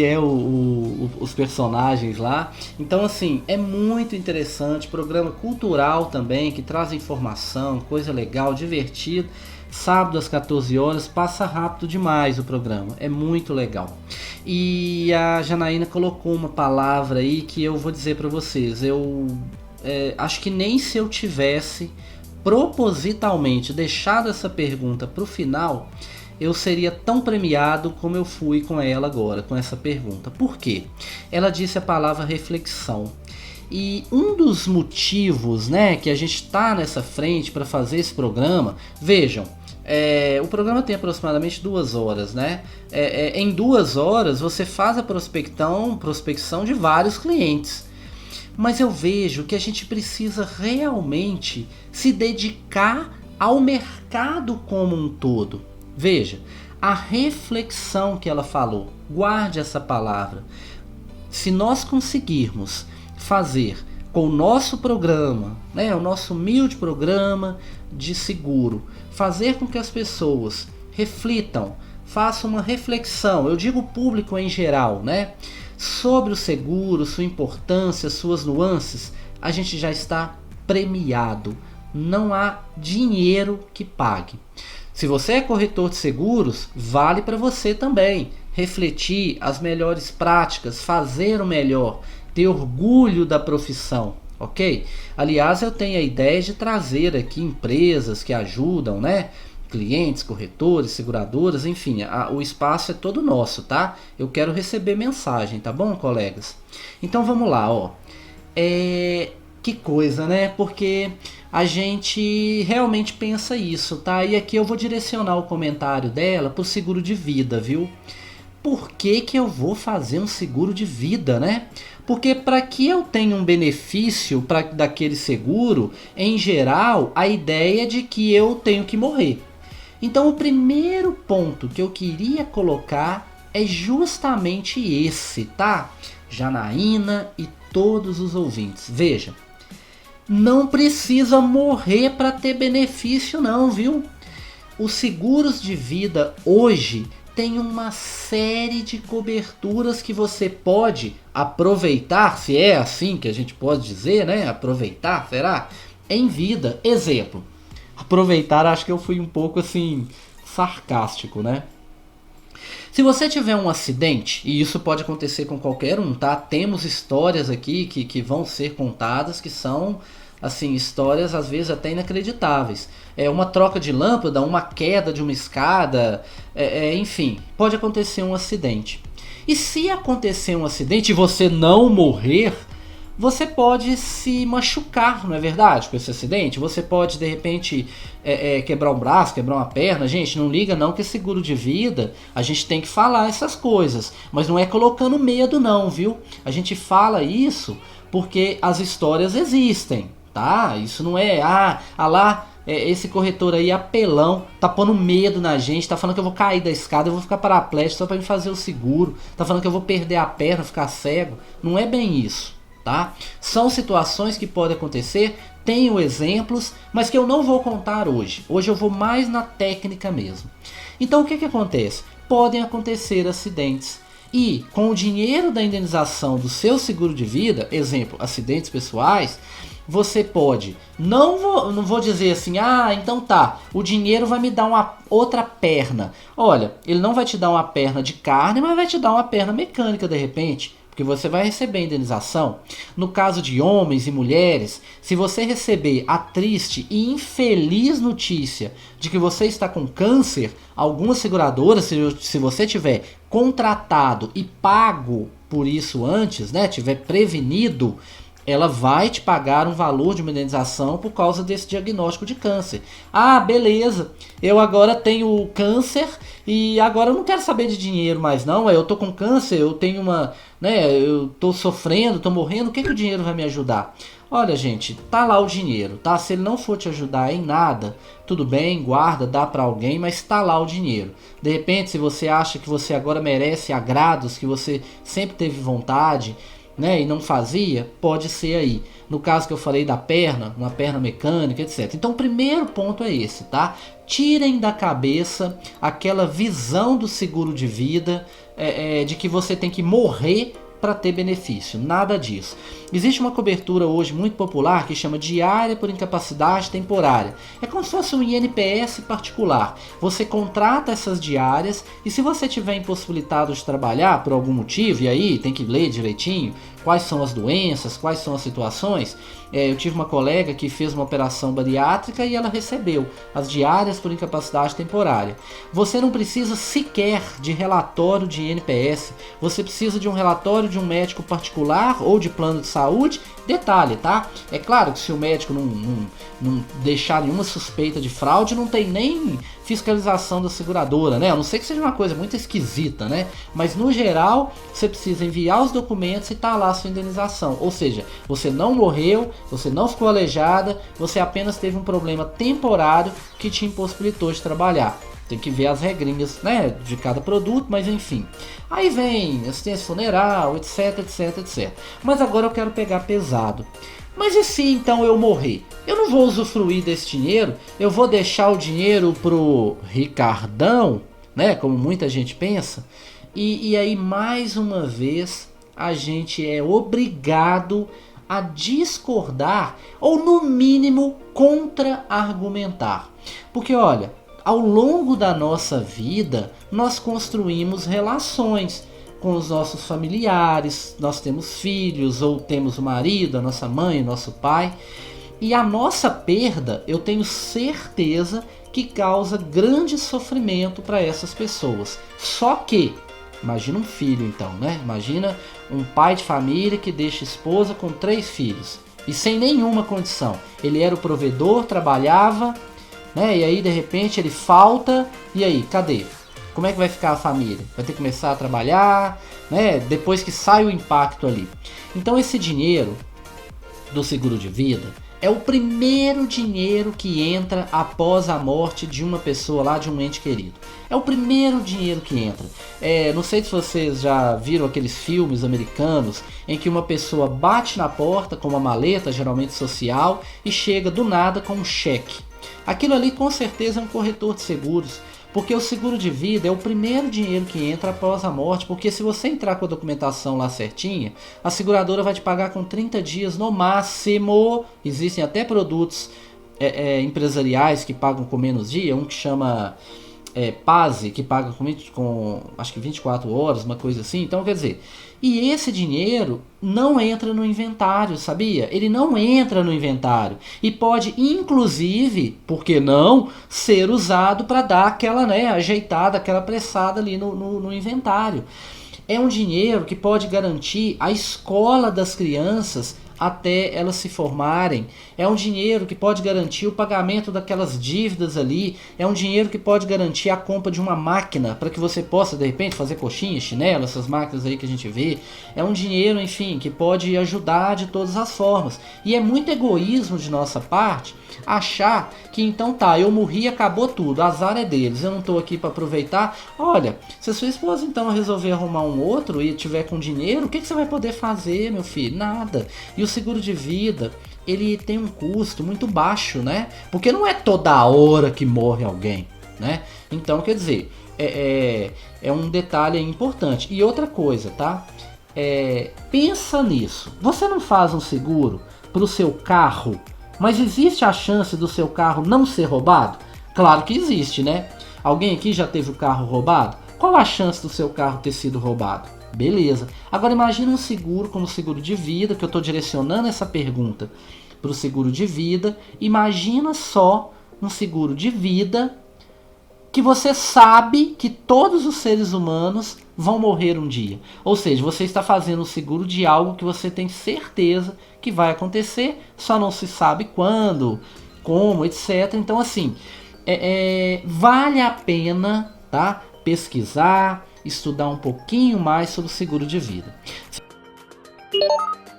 é os personagens lá. Então, assim, é muito interessante. Programa cultural também, que traz informação, coisa legal, divertido. Sábado às 14 horas, passa rápido demais o programa. É muito legal. E a Janaína colocou uma palavra aí que eu vou dizer para vocês. Eu acho que nem se eu tivesse propositalmente deixado essa pergunta para o final, eu seria tão premiado como eu fui com ela agora, com essa pergunta. Por quê? Ela disse a palavra reflexão. E um dos motivos, né, que a gente está nessa frente para fazer esse programa, vejam, o programa tem aproximadamente 2 horas, né? Em 2 horas você faz a prospecção de vários clientes. Mas eu vejo que a gente precisa realmente se dedicar ao mercado como um todo. Veja, a reflexão que ela falou, guarde essa palavra. Se nós conseguirmos fazer com o nosso programa, né, o nosso humilde programa de seguro, fazer com que as pessoas reflitam, façam uma reflexão, eu digo o público em geral, né? Sobre o seguro, sua importância, suas nuances, a gente já está premiado. Não há dinheiro que pague. Se você é corretor de seguros, vale para você também refletir as melhores práticas, fazer o melhor, ter orgulho da profissão, ok? Aliás, eu tenho a ideia de trazer aqui empresas que ajudam, né? Clientes, corretores, seguradoras, enfim, o espaço é todo nosso, tá? Eu quero receber mensagem, tá bom, colegas? Então vamos lá, ó. Que coisa, né? Porque a gente realmente pensa isso, tá? E aqui eu vou direcionar o comentário dela pro seguro de vida, viu? Por que eu vou fazer um seguro de vida, né? Porque para que eu tenha um benefício daquele seguro, em geral, a ideia é de que eu tenho que morrer. Então o primeiro ponto que eu queria colocar é justamente esse, tá? Janaína e todos os ouvintes. Veja, não precisa morrer para ter benefício não, viu? Os seguros de vida hoje têm uma série de coberturas que você pode aproveitar, se é assim que a gente pode dizer, né? Aproveitar, será? Em vida. Exemplo. Aproveitar, acho que eu fui um pouco assim sarcástico, né? Se você tiver um acidente, e isso pode acontecer com qualquer um, tá? Temos histórias aqui que vão ser contadas que são assim, histórias às vezes até inacreditáveis. Uma troca de lâmpada, uma queda de uma escada, enfim, pode acontecer um acidente. E se acontecer um acidente e você não morrer, você pode se machucar, não é verdade? Com esse acidente, você pode de repente quebrar um braço, quebrar uma perna. Gente, não liga não que seguro de vida, a gente tem que falar essas coisas, mas não é colocando medo não, viu? A gente fala isso porque as histórias existem, tá? Isso não é, esse corretor aí apelão, tá pondo medo na gente, tá falando que eu vou cair da escada, eu vou ficar paraplégico só pra me fazer o seguro, tá falando que eu vou perder a perna, ficar cego. Não é bem isso, tá? São situações que podem acontecer, tenho exemplos, mas que eu não vou contar hoje. Hoje eu vou mais na técnica mesmo. Então o que acontece? Podem acontecer acidentes. E com o dinheiro da indenização do seu seguro de vida, exemplo, acidentes pessoais, você pode, não vou dizer assim, então tá, o dinheiro vai me dar uma outra perna. Olha, ele não vai te dar uma perna de carne, mas vai te dar uma perna mecânica de repente, porque você vai receber a indenização. No caso de homens e mulheres, se você receber a triste e infeliz notícia de que você está com câncer, algumas seguradoras, se você tiver contratado e pago por isso antes, né, tiver prevenido, ela vai te pagar um valor de uma indenização por causa desse diagnóstico de câncer. Beleza, eu agora tenho câncer e agora eu não quero saber de dinheiro mais não, eu tô com câncer, eu tenho eu tô sofrendo, tô morrendo, o que o dinheiro vai me ajudar? Olha gente, tá lá o dinheiro, tá? Se ele não for te ajudar em nada, tudo bem, guarda, dá pra alguém, mas tá lá o dinheiro. De repente, se você acha que você agora merece agrados, que você sempre teve vontade, e não fazia, pode ser aí. No caso que eu falei da perna, uma perna mecânica, etc. Então o primeiro ponto é esse, tá? Tirem da cabeça aquela visão do seguro de vida de que você tem que morrer para ter benefício. Nada disso. Existe uma cobertura hoje muito popular que chama diária por incapacidade temporária. É como se fosse um INPS particular. Você contrata essas diárias e se você tiver impossibilitado de trabalhar por algum motivo, e aí tem que ler direitinho quais são as doenças, quais são as situações. Eu tive uma colega que fez uma operação bariátrica e ela recebeu as diárias por incapacidade temporária. Você não precisa sequer de relatório de INPS, você precisa de um relatório de um médico particular ou de plano de saúde. Detalhe, tá? É claro que se o médico não deixar nenhuma suspeita de fraude, não tem nem fiscalização da seguradora, né? A não ser que seja uma coisa muito esquisita, né? Mas no geral, você precisa enviar os documentos e tá lá a sua indenização. Ou seja, você não morreu, você não ficou aleijada, você apenas teve um problema temporário que te impossibilitou de trabalhar. Tem que ver as regrinhas, né, de cada produto, mas enfim. Aí vem assistência funeral, etc, etc, etc. Mas agora eu quero pegar pesado. Mas e se então eu morrer? Eu não vou usufruir desse dinheiro? Eu vou deixar o dinheiro pro Ricardão, né, como muita gente pensa? E aí mais uma vez a gente é obrigado a discordar ou no mínimo contra-argumentar. Porque olha, ao longo da nossa vida, nós construímos relações com os nossos familiares, nós temos filhos ou temos o marido, a nossa mãe, o nosso pai. E a nossa perda, eu tenho certeza que causa grande sofrimento para essas pessoas. Só que, imagina um filho então, né? Imagina um pai de família que deixa a esposa com 3 filhos e sem nenhuma condição. Ele era o provedor, trabalhava, né? E aí de repente ele falta, e aí, cadê? Como é que vai ficar a família? Vai ter que começar a trabalhar, né? Depois que sai o impacto ali. Então esse dinheiro do seguro de vida é o primeiro dinheiro que entra após a morte de uma pessoa lá, de um ente querido. É o primeiro dinheiro que entra. Não sei se vocês já viram aqueles filmes americanos em que uma pessoa bate na porta com uma maleta, geralmente social, e chega do nada com um cheque. Aquilo ali com certeza é um corretor de seguros, porque o seguro de vida é o primeiro dinheiro que entra após a morte, porque se você entrar com a documentação lá certinha, a seguradora vai te pagar com 30 dias no máximo. Existem até produtos empresariais que pagam com menos dia, um que chama PASE, que paga com acho que 24 horas, uma coisa assim. Então, quer dizer, e esse dinheiro não entra no inventário, sabia? Ele não entra no inventário e pode, inclusive, por que não, ser usado para dar aquela, né, ajeitada, aquela pressada ali no inventário. É um dinheiro que pode garantir a escola das crianças até elas se formarem. É um dinheiro que pode garantir o pagamento daquelas dívidas ali. É um dinheiro que pode garantir a compra de uma máquina para que você possa, de repente, fazer coxinha, chinelo, essas máquinas aí que a gente vê. É um dinheiro, enfim, que pode ajudar de todas as formas. E é muito egoísmo de nossa parte achar que então tá, eu morri e acabou tudo, azar é deles, eu não tô aqui para aproveitar. Olha, se a sua esposa então resolver arrumar um outro e tiver com dinheiro, o que você vai poder fazer, meu filho? Nada. E o seguro de vida, ele tem um custo muito baixo, né? Porque não é toda hora que morre alguém, né? Então, quer dizer, é um detalhe importante. E outra coisa, tá? Pensa nisso. Você não faz um seguro pro seu carro, mas existe a chance do seu carro não ser roubado? Claro que existe, né? Alguém aqui já teve o carro roubado? Qual a chance do seu carro ter sido roubado? Beleza. Agora imagina um seguro como seguro de vida, que eu estou direcionando essa pergunta para o seguro de vida. Imagina só um seguro de vida que você sabe que todos os seres humanos vão morrer um dia. Ou seja, você está fazendo um seguro de algo que você tem certeza que vai acontecer, só não se sabe quando, como, etc. Então, assim, vale a pena, tá, pesquisar, estudar um pouquinho mais sobre o seguro de vida. Se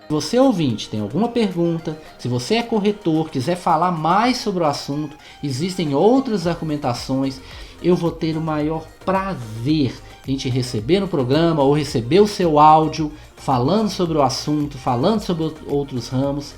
você, ouvinte, tem alguma pergunta, se você é corretor, quiser falar mais sobre o assunto, existem outras argumentações, eu vou ter o maior prazer em te receber no programa ou receber o seu áudio falando sobre o assunto, falando sobre outros ramos.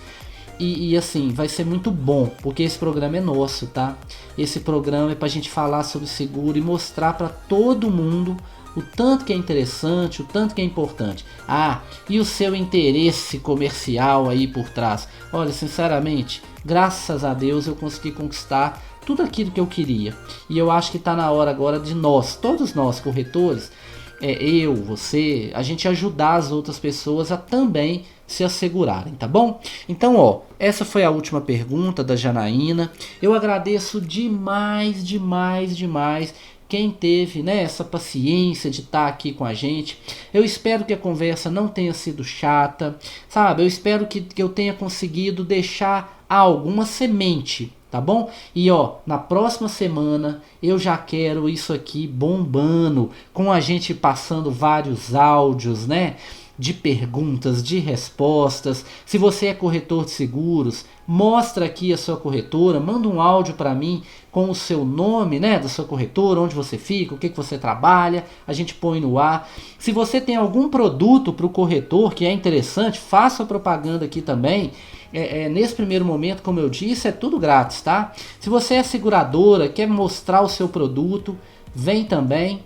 E assim, vai ser muito bom, porque esse programa é nosso, tá? Esse programa é pra gente falar sobre seguro e mostrar para todo mundo o tanto que é interessante, o tanto que é importante. Ah, e o seu interesse comercial aí por trás? Olha, sinceramente, graças a Deus eu consegui conquistar tudo aquilo que eu queria. E eu acho que está na hora agora de nós, todos nós corretores, eu, você, a gente ajudar as outras pessoas a também se assegurarem, tá bom? Então, ó, essa foi a última pergunta da Janaína. Eu agradeço demais, demais, demais quem teve, né, essa paciência de estar aqui com a gente. Eu espero que a conversa não tenha sido chata, sabe? Eu espero que eu tenha conseguido deixar alguma semente, tá bom? E ó, na próxima semana eu já quero isso aqui bombando, com a gente passando vários áudios, né? De perguntas, de respostas. Se você é corretor de seguros, mostra aqui a sua corretora, manda um áudio para mim com o seu nome, né, da sua corretora, onde você fica, o que você trabalha, a gente põe no ar. Se você tem algum produto para o corretor que é interessante, faça a propaganda aqui também. Nesse primeiro momento, como eu disse, é tudo grátis, tá? Se você é seguradora, quer mostrar o seu produto, vem também.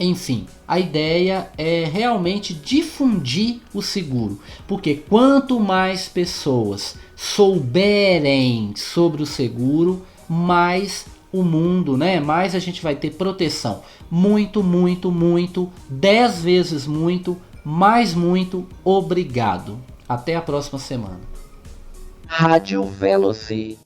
Enfim, a ideia é realmente difundir o seguro, porque quanto mais pessoas souberem sobre o seguro, mais o mundo, né? Mais a gente vai ter proteção. Muito, muito, muito, 10 vezes muito, mais muito, obrigado. Até a próxima semana. Rádio Veloci.